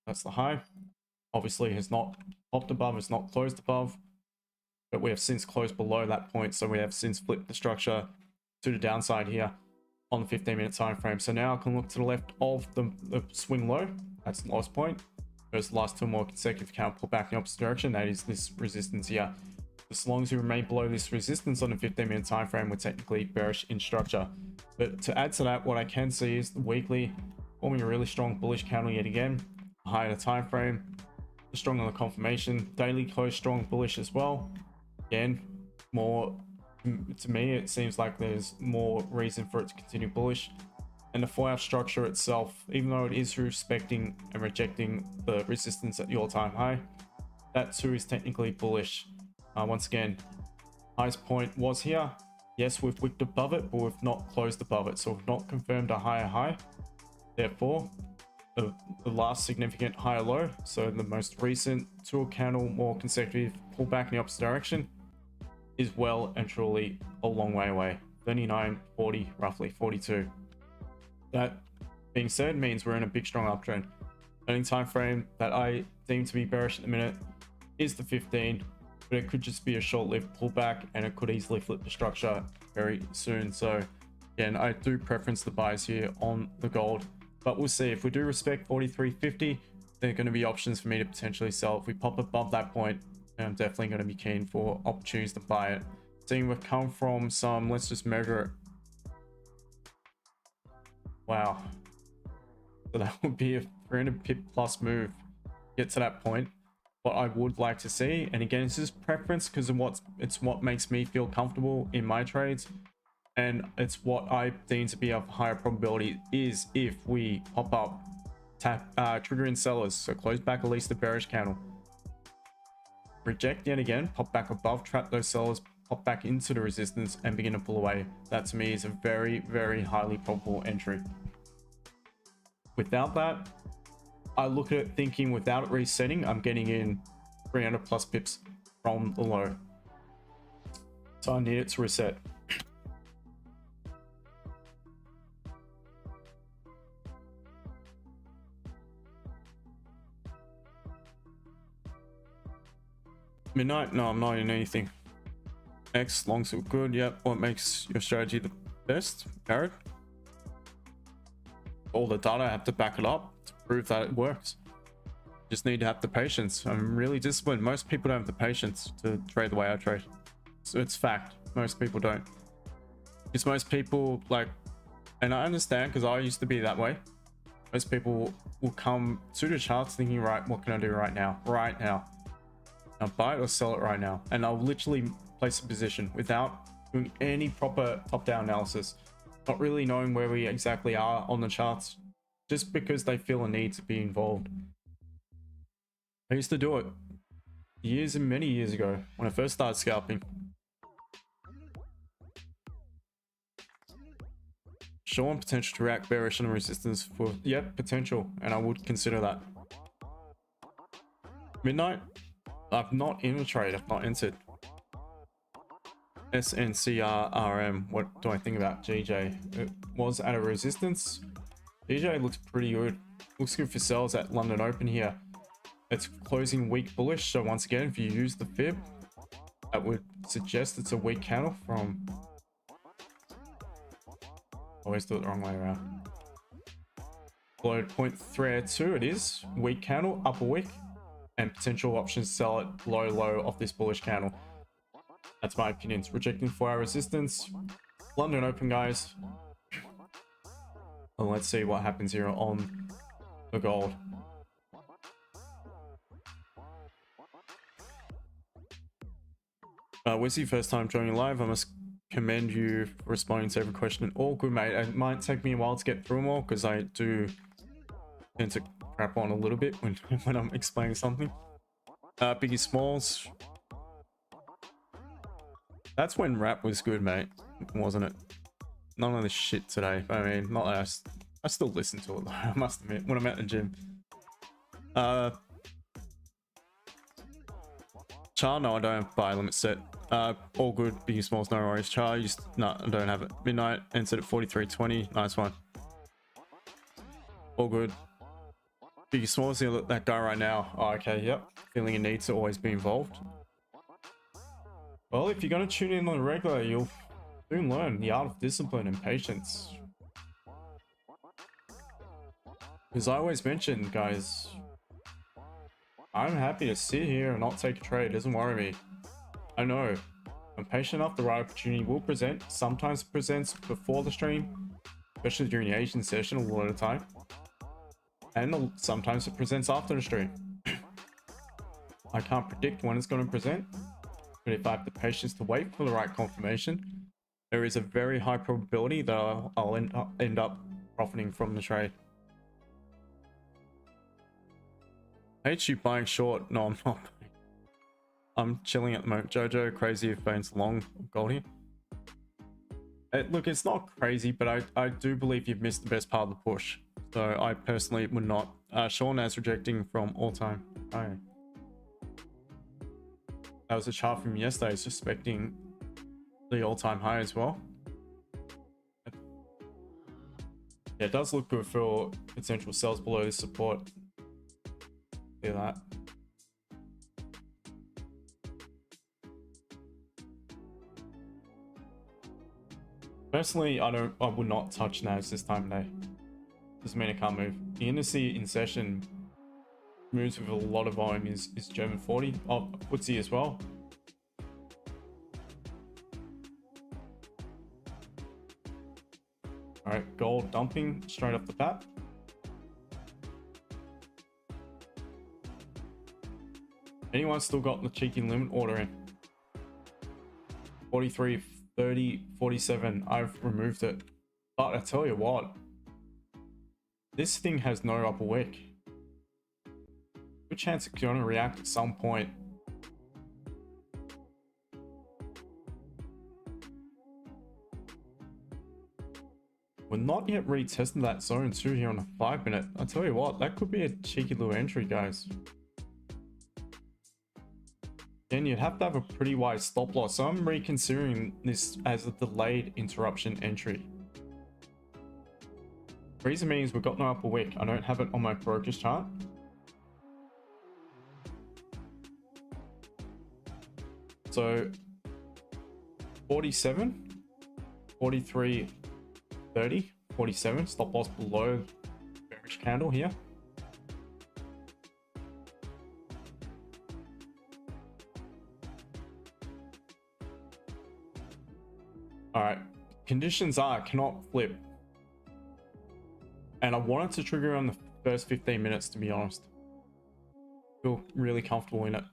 That's the high. Obviously has not popped above, it's not closed above, but we have since closed below that point. So we have since flipped the structure to the downside here on the 15-minute time frame. So now I can look to the left of the swing low. That's the lowest point. There's the last two more consecutive count pull back in the opposite direction. That is this resistance here. As long as we remain below this resistance on the 15-minute time frame, we're technically bearish in structure. But to add to that, what I can see is the weekly forming a really strong bullish candle yet again, higher the time frame, strong on the confirmation, daily close strong bullish as well. Again, more to me, it seems like there's more reason for it to continue bullish. And the 4-hour structure itself, even though it is respecting and rejecting the resistance at the all-time high, that too is technically bullish. Once again, highest point was here. Yes, we've wicked above it, but we've not closed above it, so we've not confirmed a higher high. Therefore, the last significant higher low, so the most recent two candle more consecutive pullback in the opposite direction, is well and truly a long way away. 39, 40, roughly 42. That being said, means we're in a big strong uptrend. The only time frame that I deem to be bearish at the minute is the 15, but it could just be a short-lived pullback, and it could easily flip the structure very soon. So again, I do preference the buys here on the gold, but we'll see. If we do respect 43.50, there are going to be options for me to potentially sell. If we pop above that point, I'm definitely going to be keen for opportunities to buy it. Seeing we've come from some, let's just measure it. Wow, so that would be a 300 pip plus move to get to that point. What I would like to see, and again, it's just preference because of what makes me feel comfortable in my trades, and it's what I deem to be a higher probability, is if we pop up, tap, trigger in sellers, so close back at least the bearish candle, reject yet again, pop back above, trap those sellers, pop back into the resistance, and begin to pull away. That to me is a very, very highly probable entry. Without that, I look at it thinking without it resetting, I'm getting in 300 plus pips from the low. So I need it to reset. Midnight? No, I'm not in anything. X longs look good. Yep. What makes your strategy the best? Barrett? All the data, I have to back it up to prove that it works. Just need to have the patience. I'm really disciplined. Most people don't have the patience to trade the way I trade. So it's fact. Most people don't. Because most people, like, and I understand because I used to be that way. Most people will come to the charts thinking, right, what can I do right now? Right now. I'll buy it or sell it right now. And I'll literally place a position without doing any proper top-down analysis. Not really knowing where we exactly are on the charts, just because they feel a need to be involved. I used to do it years and many years ago when I first started scalping. Showing potential to react bearish on resistance for, yep, potential, and I would consider that. Midnight? I've not in a trade, I've not entered. SNCRRM, what do I think about GJ? It was at a resistance. GJ looks pretty good. Looks good for sells at London Open here. It's closing weak bullish, so once again, if you use the fib, that would suggest it's a weak candle from... Always do it the wrong way around. Below 0.302, it is. Weak candle, upper wick, and potential options to sell it below low of this bullish candle. That's my opinions. Rejecting 4-hour resistance. London Open, guys. Well, let's see what happens here on the gold. Wizzy, first time joining live. I must commend you for responding to every question. All good, mate. It might take me a while to get through them all because I do tend to crap on a little bit when, when I'm explaining something. Biggie Smalls. That's when rap was good, mate, wasn't it? None of this shit today. I mean, not that I still listen to it, though, I must admit, when I'm at the gym. Char, no, I don't have buy limit set. All good. Biggie Smalls, no worries. Char, no, I don't have it. Midnight entered at 43.20. Nice one. All good. Biggie Smalls, that guy right now. Oh, okay, yep. Feeling a need to always be involved. Well, if you're going to tune in on the regular, you'll soon learn the art of discipline and patience. As I always mention, guys, I'm happy to sit here and not take a trade. It doesn't worry me. I know. I'm patient enough. The right opportunity will present. Sometimes it presents before the stream, especially during the Asian session a lot of the time. And sometimes it presents after the stream. I can't predict when it's going to present, but if I have the patience to wait for the right confirmation, there is a very high probability that I'll end up profiting from the trade. I hate you buying short. No, I'm not. I'm chilling at the moment. Jojo, crazy if Bane's long gold here. Look, it's not crazy, but I do believe you've missed the best part of the push. So I personally would not. Sean as rejecting from all time. Oh. That was a chart from yesterday, suspecting the all-time high as well. Yeah, it does look good for potential sells below this support. See that. Personally, I would not touch NAS this time of day. Doesn't mean it can't move. The indice in session moves with a lot of volume is German 40. Oh, FTSE as well. All right, gold dumping straight off the bat. Anyone still got the cheeky limit order in? 43, 30, 47. I've removed it. But I tell you what, this thing has no upper wick. Good chance it's going to react at some point. We're not yet retesting that zone 2 here on a 5-minute. I tell you what, that could be a cheeky little entry, guys. Again, you'd have to have a pretty wide stop loss, so I'm reconsidering this as a delayed interruption entry. Reason means we've got no upper wick. I don't have it on my brokerage chart. So 47, 43, 30, 47, stop loss below bearish candle here. All right, conditions are cannot flip. And I wanted to trigger on the first 15 minutes, to be honest. Feel really comfortable in it.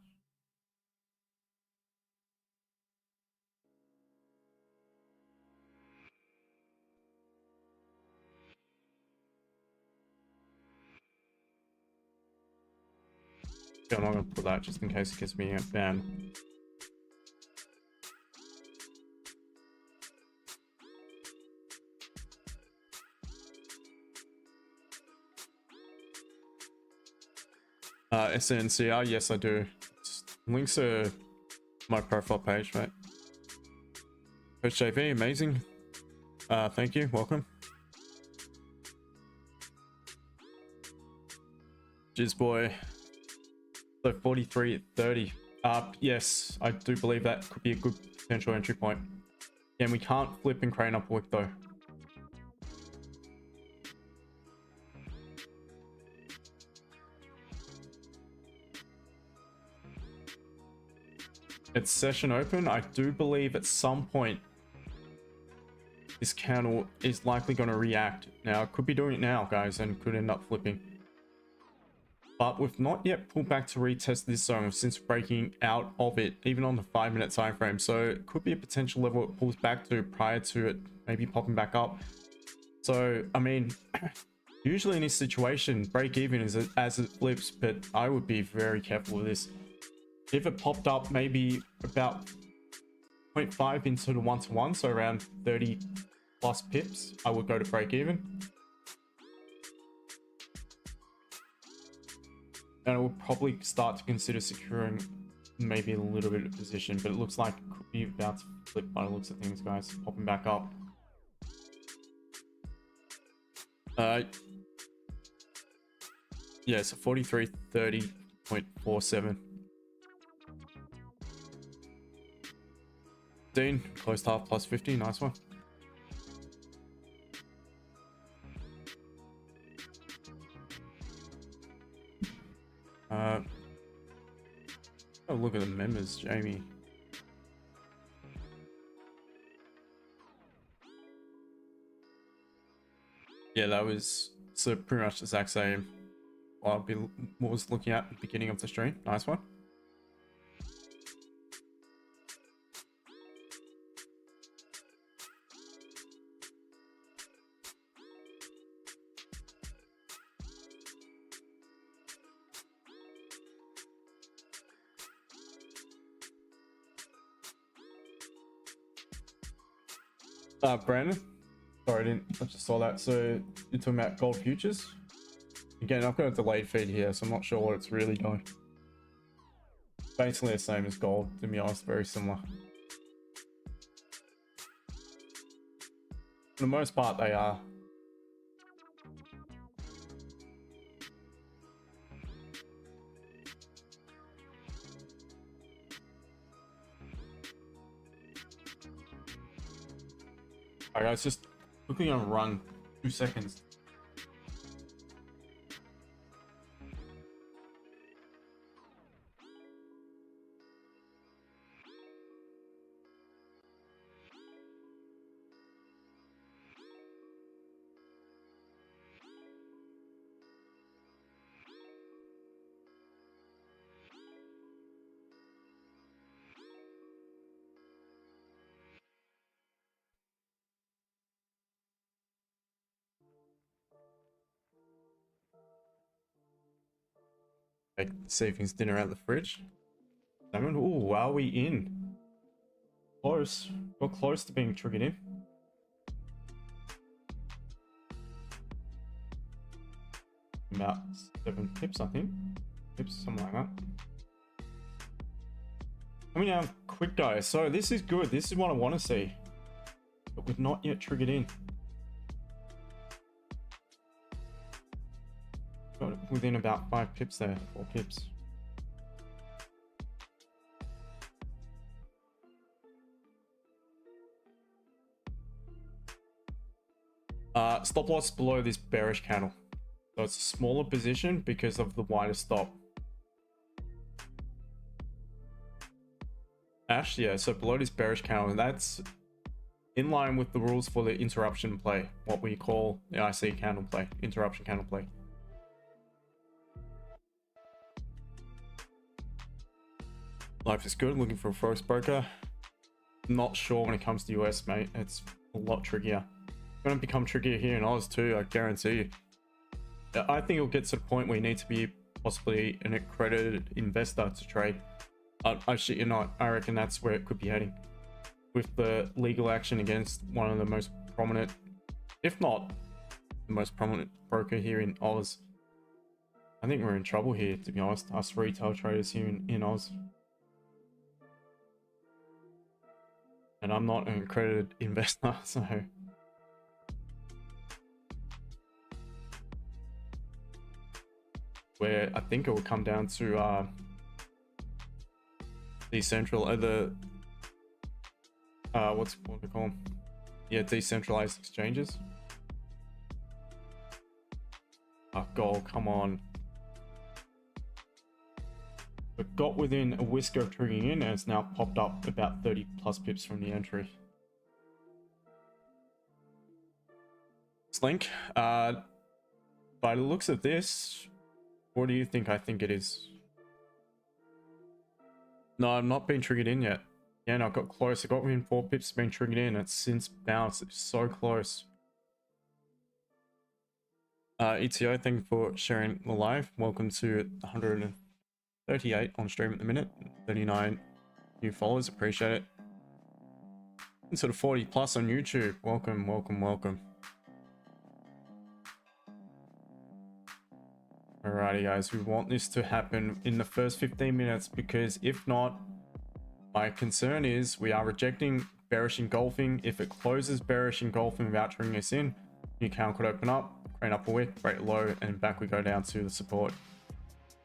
I'm not going to put that just in case it gets me banned. SNCR, yes I do. Links are my profile page, mate. Coach JV, amazing. Thank you, welcome. Jizz boy. So 43.30. Yes, I do believe that could be a good potential entry point. Again, we can't flip and crane up wick though. It's session open. I do believe at some point this candle is likely going to react. Now, it could be doing it now, guys, and could end up flipping. But we've not yet pulled back to retest this zone since breaking out of it, even on the 5-minute time frame. So it could be a potential level it pulls back to prior to it maybe popping back up. So, I mean, usually in this situation, break even is as it flips, but I would be very careful with this. If it popped up maybe about 0.5 into the 1-to-1, so around 30 plus pips, I would go to break even. And I will probably start to consider securing maybe a little bit of position, but it looks like it could be about to flip by the looks of things, guys. Popping back up. Yeah, so 43.30.47. Dean, close to half plus 50, nice one. Oh, look at the members, Jamie. Yeah, that was so pretty much the exact same. What was looking at the beginning of the stream. Nice one. Brandon, sorry, I just saw that. So you're talking about gold futures? Again, I've got a delayed feed here, so I'm not sure what it's really doing. Basically the same as gold, to be honest, very similar. For the most part, they are. Alright guys, just quickly gonna run 2 seconds. See if he's dinner out the fridge. Ooh, are we in? Close. We're close to being triggered in. About 7 pips, I think. Pips, something like that. Coming down quick, guys. So this is good. This is what I want to see. But we've not yet triggered in. Got it within about 5 pips there. 4 pips. Stop loss below this bearish candle. So it's a smaller position because of the wider stop. Ash, yeah, so below this bearish candle, and that's in line with the rules for the interruption play, what we call the IC candle play, interruption candle play. Life is good, looking for a Forex broker. Not sure when it comes to US, mate. It's a lot trickier. It's going to become trickier here in Oz too, I guarantee you. I think it'll get to the point where you need to be possibly an accredited investor to trade. I shit you not, I reckon that's where it could be heading. With the legal action against one of the most prominent, if not the most prominent broker here in Oz. I think we're in trouble here, to be honest, us retail traders here in Oz. And I'm not an accredited investor, so... where I think it will come down to what's what they call them? Yeah, decentralized exchanges. Gold, come on. It got within a whisker of triggering in, and it's now popped up about 30 plus pips from the entry. this link. By the looks of this, what do you think I think it is? No, I'm not being triggered in yet. Yeah, no, I got close. I got within 4 pips, been triggered in. It's since bounced. It's so close. ETO, thank you for sharing the live. Welcome to 138 on stream at the minute. 39 new followers, appreciate it. And sort of 40 plus on YouTube. Welcome, welcome, welcome. Alrighty guys, we want this to happen in the first 15 minutes because if not, my concern is we are rejecting bearish engulfing. If it closes bearish engulfing without triggering us in, new candle could open up, create up a wick, break low, and back we go down to the support.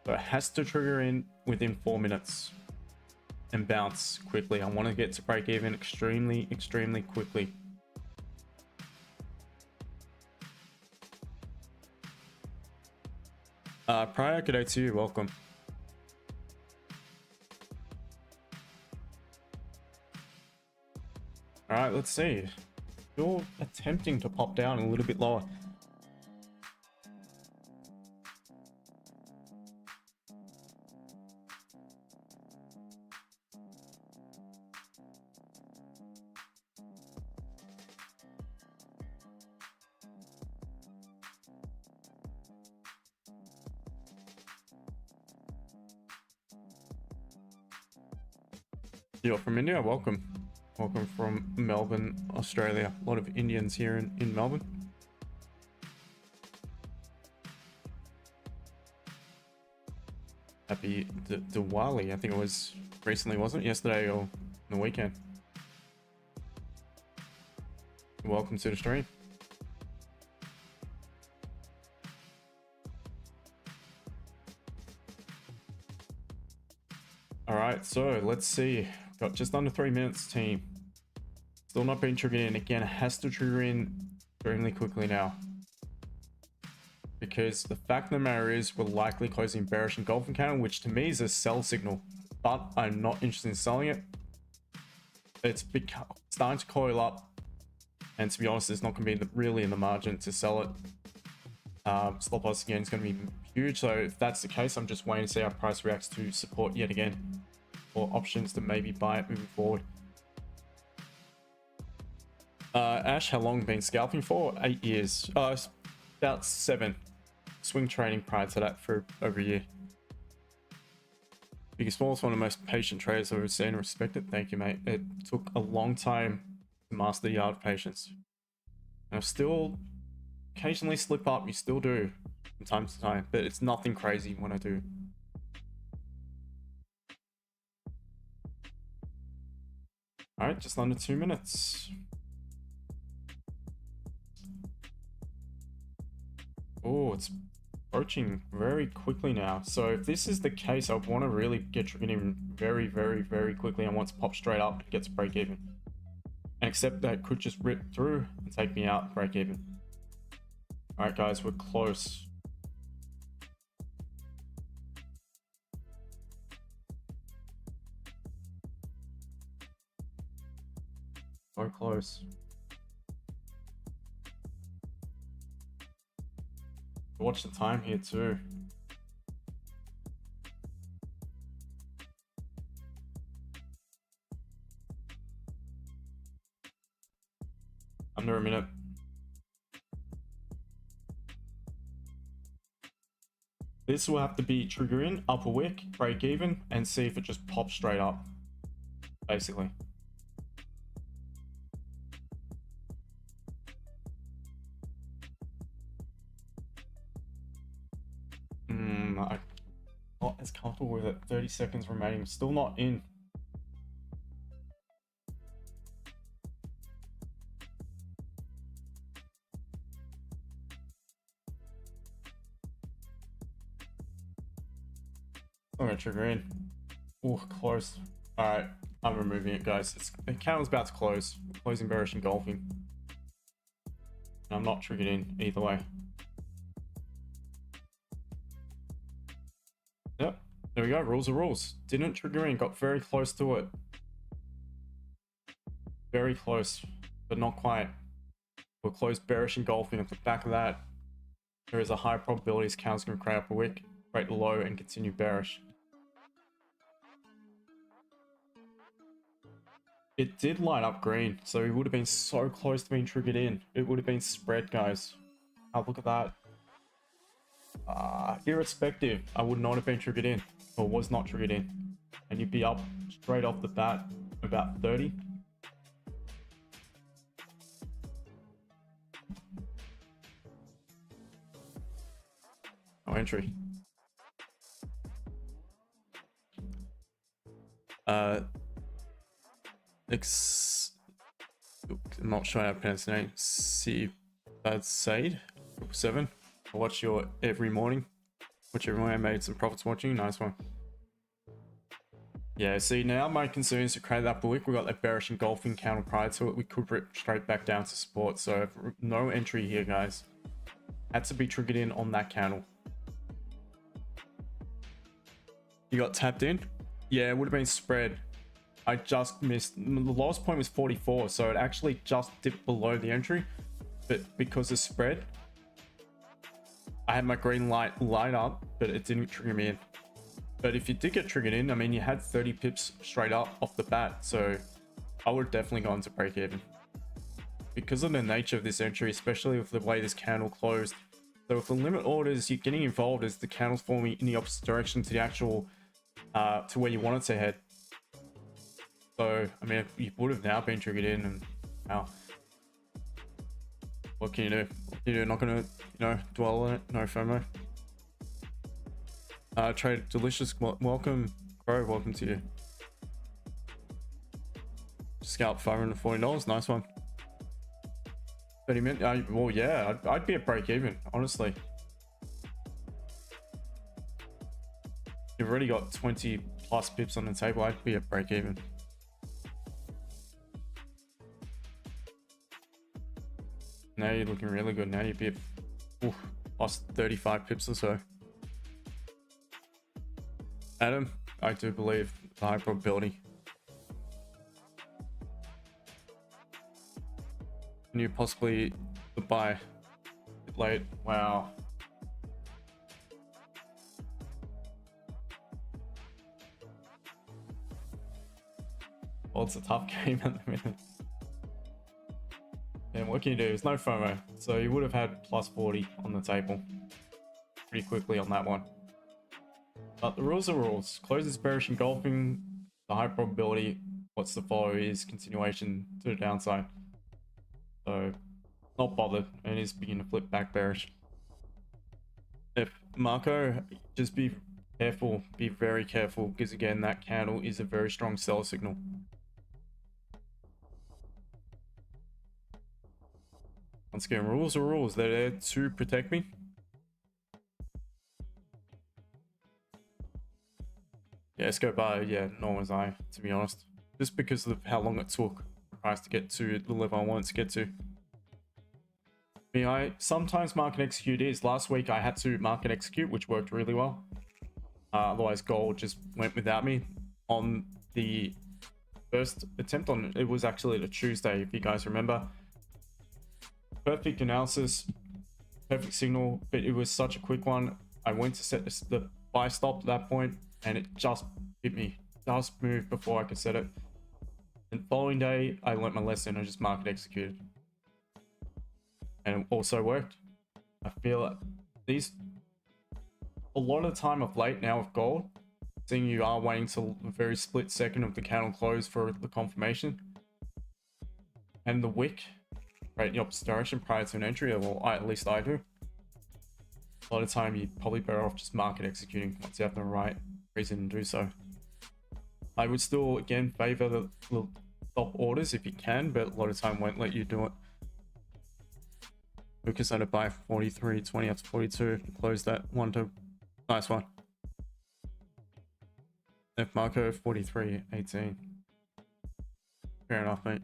So it has to trigger in within 4 minutes and bounce quickly. I want to get to break even extremely, extremely quickly. Prior, good day to you, welcome. All right, let's see. Still attempting to pop down a little bit lower. You're from India, welcome. Welcome from Melbourne, Australia. A lot of Indians here in Melbourne. Happy Diwali, I think it was recently, wasn't it? Yesterday or the weekend. Welcome to the stream. All right, so let's see. Got just under 3 minutes, team. Still not being triggered in. Again, it has to trigger in extremely quickly now. Because the fact of the matter is we're likely closing bearish engulfing candle, which to me is a sell signal. But I'm not interested in selling it. It's starting to coil up. And to be honest, it's not going to be really in the margin to sell it. Stop loss again is going to be huge. So if that's the case, I'm just waiting to see how price reacts to support yet again. Or options to maybe buy it moving forward. Ash, how long been scalping for? 8 years. About 7. Swing trading prior to that for over a year. Biggest Smallest, one of the most patient traders I've ever seen and respected. Thank you, mate. It took a long time to master the art of patience. And I still occasionally slip up. You still do from time to time, but it's nothing crazy when I do. All right, just under 2 minutes. Oh, it's approaching very quickly now. So if this is the case, I want to really get triggered in very, very, very quickly. I want to pop straight up and get to break even. And accept that it could just rip through and take me out, break even. All right, guys, we're close. So close. Watch the time here too. Under a minute. This will have to be trigger in, upper wick, break even, and see if it just pops straight up. Basically. I'm not as comfortable with it. 30 seconds remaining. Still not in. I'm gonna trigger in. Oh, close. All right, I'm removing it, guys. The candle's about to close. Closing bearish engulfing. I'm not triggered in either way. Yep, there we go. Rules are rules. Didn't trigger in, got very close to it. Very close, but not quite. We'll close bearish engulfing off the back of that. There is a high probability this candle's going to create up a wick, break the low, and continue bearish. It did light up green, so it would have been so close to being triggered in. It would have been spread, guys. Oh, look at that. Irrespective, I would not have been triggered in, or was not triggered in. And you'd be up straight off the bat about 30. No entry. I'm not sure how to pronounce the name. A.C.T. 7. I watch your every morning. Which everyone I made some profits watching. Nice one. Yeah, see, now my concern is to create that bullish. We got that bearish engulfing counter prior to it. We could rip straight back down to support. So no entry here, guys. Had to be triggered in on that candle. You got tapped in? Yeah, it would have been spread. I just missed. The lowest point was 44, so it actually just dipped below the entry. But because of spread, I had my green light up, but it didn't trigger me in. But if you did get triggered in, I mean, you had 30 pips straight up off the bat, so I would have definitely gone to break even. Because of the nature of this entry, especially with the way this candle closed. So with the limit orders, you're getting involved as the candle's forming in the opposite direction to the actual, to where you want it to head. So, I mean, you would have now been triggered in, and now, what can you do? What can you do? Not gonna, dwell on it. No FOMO. Trade Delicious, welcome. Crow, welcome to you. Scalp $540, nice one. 30 minutes, well, yeah, I'd be at break even, honestly. You've already got 20 plus pips on the table, I'd be at break even. Now you're looking really good. Now you'd be at plus 35 pips or so. Adam, I do believe the high probability. Can you possibly buy it late? Wow. Well, it's a tough game at the minute. And what can you do? There's no FOMO. So you would have had plus 40 on the table pretty quickly on that one. But the rules are rules. Closes bearish engulfing, the high probability. What's the follow is continuation to the downside. So not bothered, and is beginning to flip back bearish. If Marco, just be careful, be very careful, because again, that candle is a very strong sell signal. Once again, rules are rules. They're there to protect me. Yeah, let's go by, yeah, nor was I, to be honest. Just because of how long it took for price to get to the level I wanted to get to. I sometimes market execute is. Last week I had to market execute, which worked really well. Otherwise, gold just went without me. On the first attempt on it was actually the Tuesday, if you guys remember. Perfect analysis, perfect signal, but it was such a quick one. I went to set the buy stop at that point, and it just hit me. Just moved before I could set it. And the following day, I learnt my lesson. I just market executed. And it also worked. I feel like a lot of the time of late now with gold, seeing you are waiting till the very split second of the candle close for the confirmation. And the wick, right in the opposite direction prior to an entry, or at least I do. A lot of time you're probably better off just market executing once you have the right reason to do so. I would still, again, favor the stop orders if you can, but a lot of time won't let you do it. Lucas had to buy 43.20 up to 42, close that one to nice one. F Marco 43.18. Fair enough, mate.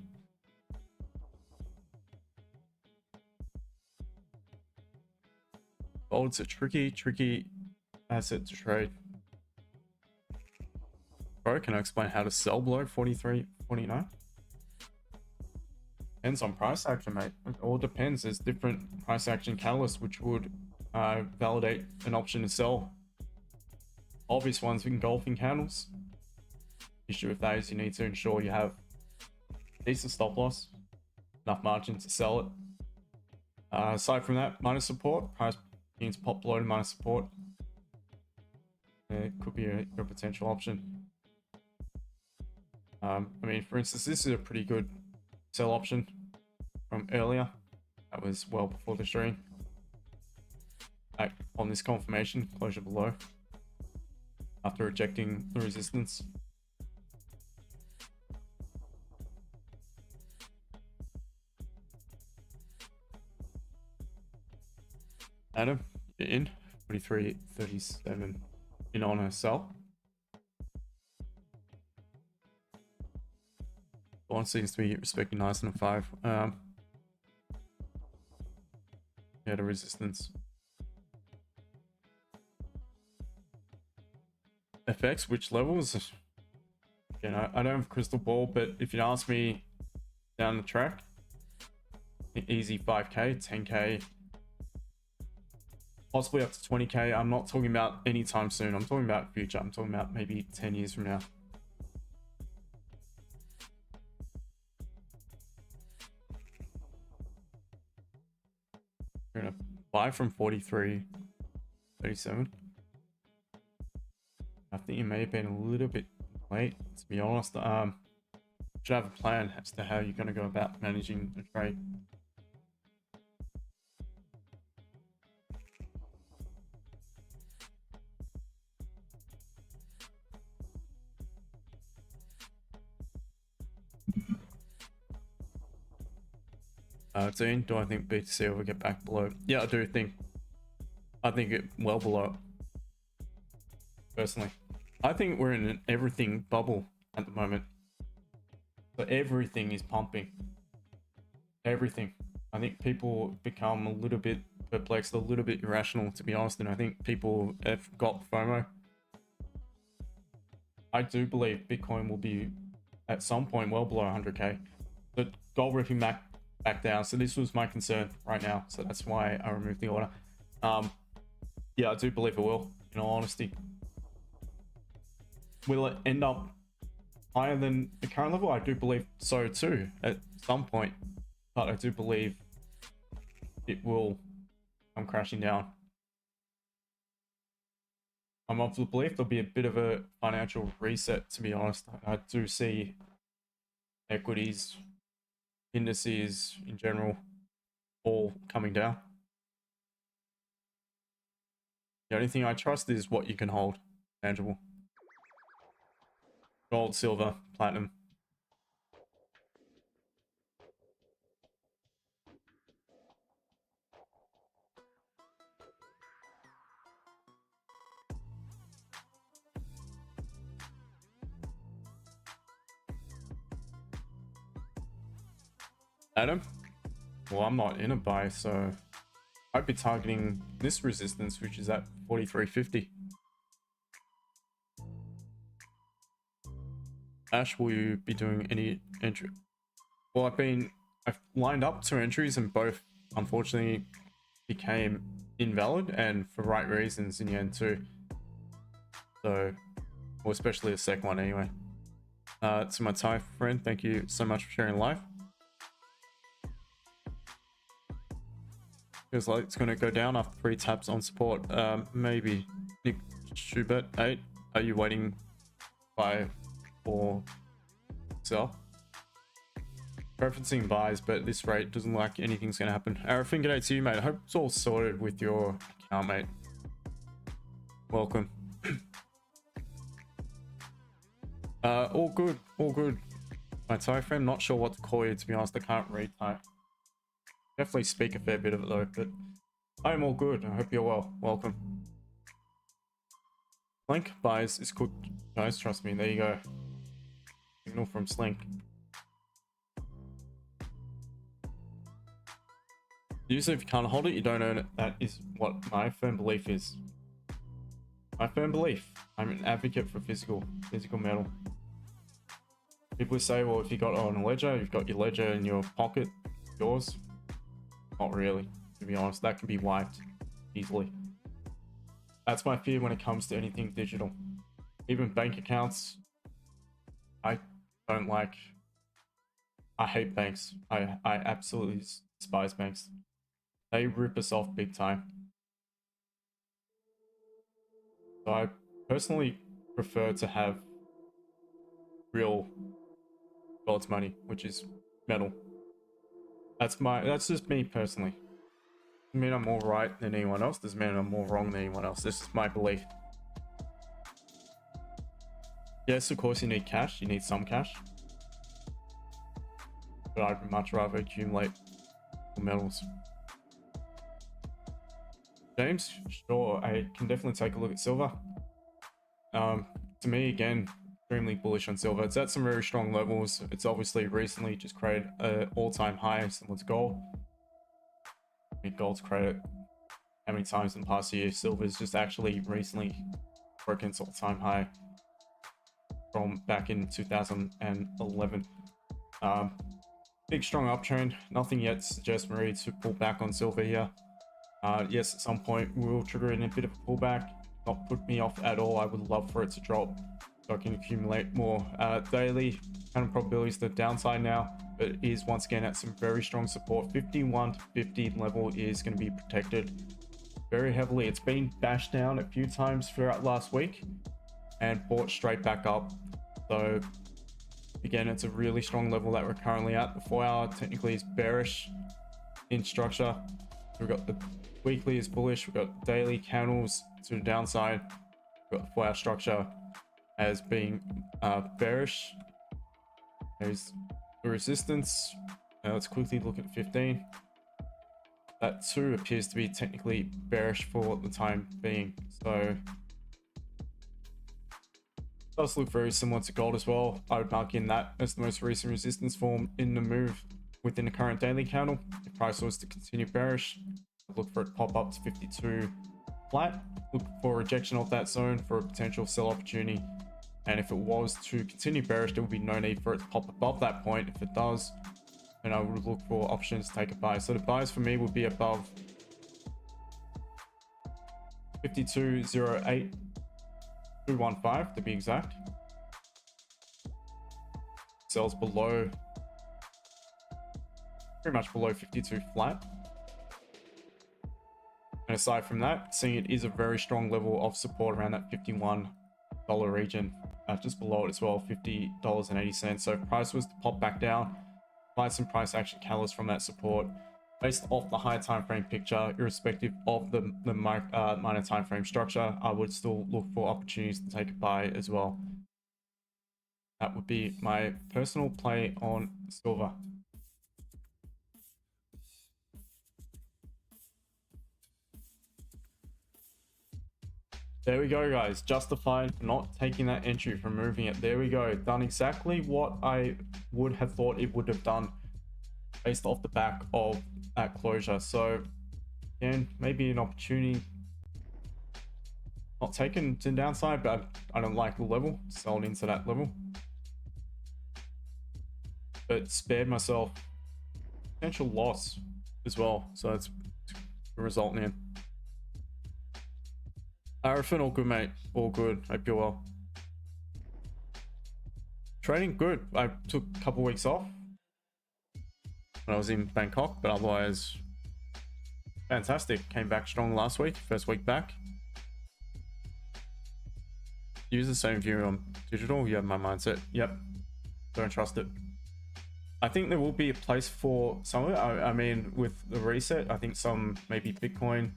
Gold's a tricky asset to trade. Bro, can I explain how to sell below 43.49? Depends on price action, mate. It all depends. There's different price action catalysts which would validate an option to sell. Obvious ones, engulfing candles. Issue with those, you need to ensure you have decent stop loss, enough margin to sell it. Aside from that, minus support, price begins pop below to minus support. It could be a potential option. I mean, for instance, this is a pretty good sell option from earlier. That was well before the stream. On this confirmation, closure below after rejecting the resistance. Adam, you're in 43.37 in on a sell. One seems to be respecting nice and a 5. Yeah, the resistance. FX, which levels? You know, I don't have a crystal ball, but if you ask me down the track, easy 5k, 10k, possibly up to 20k. I'm not talking about anytime soon. I'm talking about future. I'm talking about maybe 10 years from now. We're gonna buy from 43.37. I think it may have been a little bit late, to be honest. Should have a plan as to how you're going to go about managing the trade. Dean, do I think BTC will get back below? Yeah, I do think. I think it well below. Personally, I think we're in an everything bubble at the moment. So everything is pumping. Everything. I think people become a little bit perplexed, a little bit irrational, to be honest. And I think people have got FOMO. I do believe Bitcoin will be at some point well below 100k. But gold ripping back down. So this was my concern right now. So that's why I removed the order. Yeah, I do believe it will, in all honesty. Will it end up higher than the current level? I do believe so too, at some point. But I do believe it will come crashing down. I'm of the belief there'll be a bit of a financial reset, to be honest. I do see equities, indices in general, all coming down. The only thing I trust is what you can hold, tangible. Gold, silver, platinum. Adam? Well, I'm not in a buy, so I'd be targeting this resistance, which is at 43.50. Ash, will you be doing any entry? Well, I've lined up 2 entries and both unfortunately became invalid, and for right reasons in the end too. So, well, especially the second one anyway. To my Thai friend, thank you so much for sharing live. Feels like it's going to go down after 3 taps on support. Maybe. Nick Schubert 8, are you waiting buy or sell? Preferencing buys, but at this rate doesn't like anything's going to happen. Arafin, g'day to you, mate. I hope it's all sorted with your account, mate. Welcome. All good, all good. My Thai friend, not sure what to call you, to be honest. I can't read Thai. Definitely speak a fair bit of it though, but I'm all good. I hope you're well. Welcome. Slink buys is cooked, guys. Trust me. There you go. Signal from Slink. Usually, if you can't hold it, you don't earn it. That is what my firm belief is. My firm belief. I'm an advocate for physical metal. People say, well, if you got it on a ledger, you've got your ledger in your pocket, yours. Not really, to be honest. That can be wiped easily. That's my fear when it comes to anything digital. Even bank accounts, I don't like. I hate banks. I absolutely despise banks. They rip us off big time. So I personally prefer to have real God's money, which is metal. That's just me personally. Doesn't mean I'm more right than anyone else. Doesn't mean I'm more wrong than anyone else. This is my belief. Yes, of course you need cash. You need some cash. But I'd much rather accumulate metals. James, sure, I can definitely take a look at silver. To me, again, extremely bullish on silver. It's at some very strong levels. It's obviously recently just created an all-time high similar to gold. I mean, gold's created how many times in the past year? Silver's just actually recently broken its all-time high from back in 2011. Big strong uptrend. Nothing yet suggests Marie to pull back on silver here. Yes, at some point we'll trigger in a bit of a pullback. Not put me off at all. I would love for it to drop so I can accumulate more. Daily kind of probabilities to the downside now, but it is once again at some very strong support. 51 to 50 level is going to be protected very heavily. It's been bashed down a few times throughout last week and bought straight back up. So again, it's a really strong level that we're currently at. The 4 hour technically is bearish in structure. We've got the weekly is bullish. We've got daily candles to the downside. We've got the 4 hour structure as being bearish. There's the resistance. Let's quickly look at 15. That too appears to be technically bearish for the time being. So it does look very similar to gold as well. I would mark in that as the most recent resistance form in the move within the current daily candle. If price was to continue bearish, I'd look for it to pop up to 52 flat. Look for rejection of that zone for a potential sell opportunity. And if it was to continue bearish, there would be no need for it to pop above that point. If it does, then I would look for options to take a buy. So the buys for me would be above 52.08 215 to be exact. Sells below, pretty much below 52 flat. And aside from that, seeing it is a very strong level of support around that $51 region, just below it as well, $50.80. So if price was to pop back down, find some price action catalyst from that support based off the higher time frame picture, irrespective of the minor time frame structure, I would still look for opportunities to take a buy as well. That would be my personal play on silver. There we go, guys. Justified not taking that entry, from moving it. There we go. Done exactly what I would have thought it would have done based off the back of that closure. So again, maybe an opportunity not taken to the downside, but I don't like the level, sold into that level, but spared myself potential loss as well. So it's resulting in Arafin, all good, mate. All good. Hope you're well. Trading good. I took a couple weeks off when I was in Bangkok, but otherwise fantastic. Came back strong last week, first week back. Use the same view on digital. You have my mindset. Yep. Don't trust it. I think there will be a place for some of it. I mean, with the reset, I think some, maybe Bitcoin,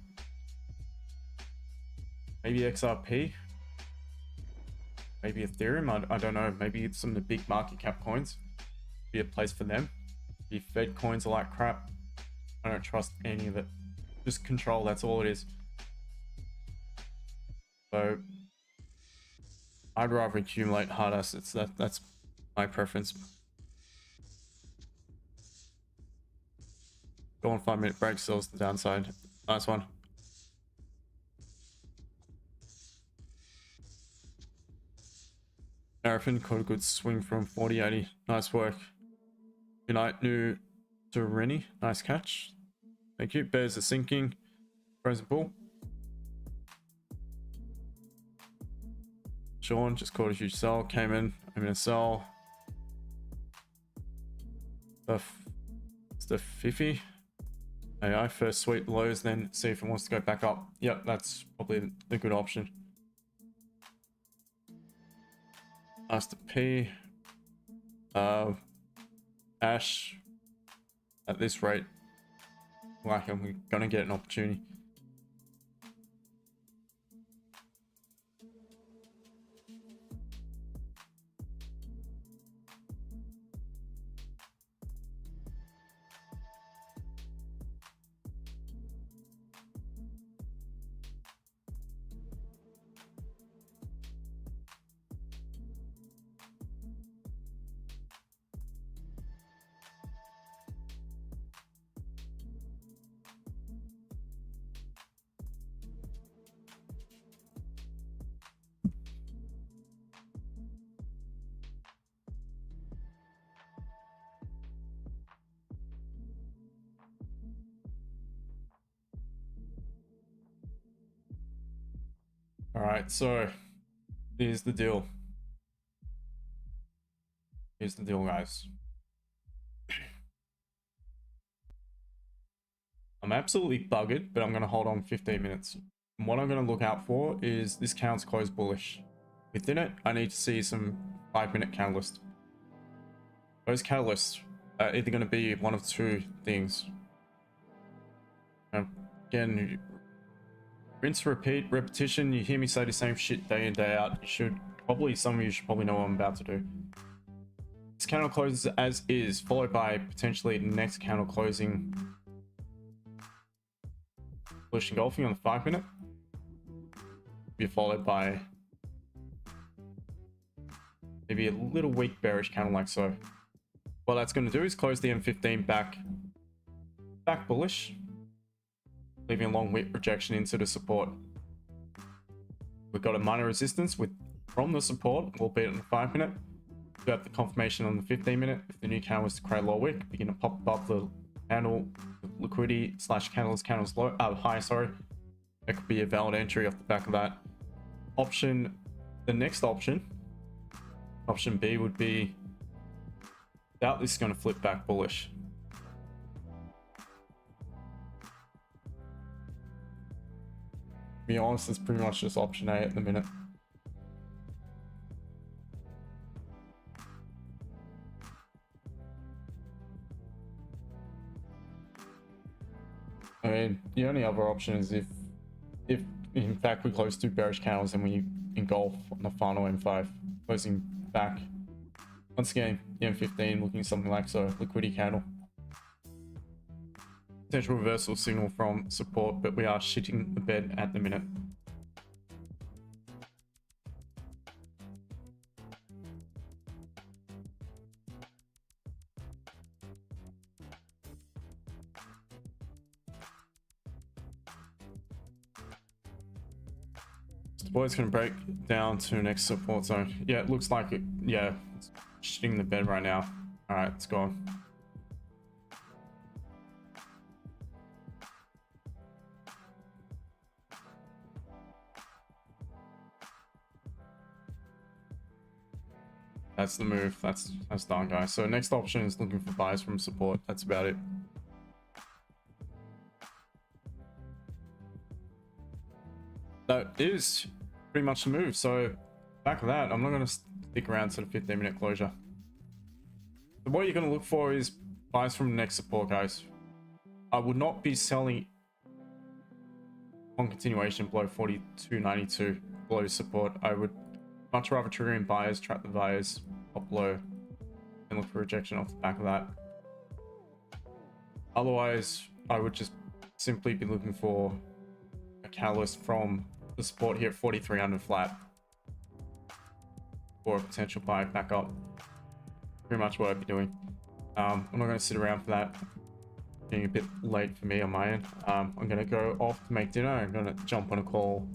maybe XRP, maybe Ethereum. I don't know. Maybe some of the big market cap coins, be a place for them. The Fed coins are like crap. I don't trust any of it. Just control. That's all it is. So I'd rather accumulate hard assets. That's my preference. Go on 5-minute break. Sells the downside. Nice one. Marathon caught a good swing from 40-80. Nice work. Good night, new Sereni. Nice catch. Thank you. Bears are sinking. Frozen bull. Sean just caught a huge sell. Came in. I'm gonna sell. It's the Fifi. AI first sweep lows, then see if it wants to go back up. Yep, that's probably the good option. Nice to P. Ash. At this rate, like I'm gonna get an opportunity. All right, so here's the deal. Here's the deal, guys. I'm absolutely buggered, but I'm going to hold on 15 minutes. And what I'm going to look out for is this count's close bullish. Within it, I need to see some 5-minute catalyst. Those catalysts are either going to be one of two things. Again, rinse, repeat, repetition. You hear me say the same shit day in, day out. Some of you should probably know what I'm about to do. This candle closes as is, followed by potentially the next candle closing bullish engulfing on the 5-minute. Be followed by maybe a little weak bearish candle like so. What that's going to do is close the M15 back bullish, leaving a long wick rejection into the support. We've got a minor resistance from the support, albeit on the 5-minute. We have the confirmation on the 15-minute. If the new candle was to create a low wick, begin to pop above the candle liquidity / candles low high, sorry. That could be a valid entry off the back of that. The next option B would be, doubt this is going to flip back bullish. To be honest, it's pretty much just option A at the minute. I mean, the only other option is if in fact we close 2 bearish candles and we engulf on the final M5, closing back. Once again, the M15 looking something like so, liquidity candle. Potential reversal signal from support, but we are shitting the bed at the minute. The boy's gonna break down to next support zone. Yeah, it looks like it. Yeah, it's shitting the bed right now. All right, it's gone. That's the move. That's done, guys. So next option is looking for buys from support. That's about it. That is pretty much the move. So back of that, I'm not going to stick around to the 15-minute closure. So what you're going to look for is buys from the next support, guys. I would not be selling on continuation below 42.92 below support. I would much rather trigger in buyers, trap the buyers up low, and look for rejection off the back of that. Otherwise, I would just simply be looking for a catalyst from the support here at 4,300 flat, or a potential buy back up. Pretty much what I'd be doing. I'm not going to sit around for that. Getting a bit late for me on my end. I'm going to go off to make dinner. I'm going to jump on a call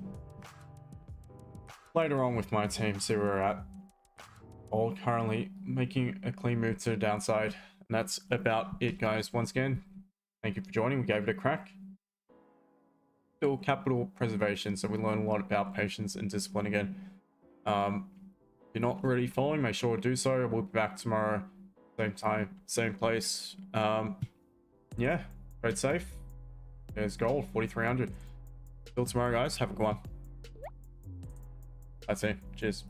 later on with my team, see where we're at. Gold currently making a clean move to the downside. And that's about it, guys. Once again, thank you for joining. We gave it a crack. Still capital preservation, so we learn a lot about patience and discipline again. If you're not already following, make sure to do so. We'll be back tomorrow, same time, same place. Yeah, trade safe. There's gold, 4,300. Till tomorrow, guys. Have a good one. That's it. Cheers.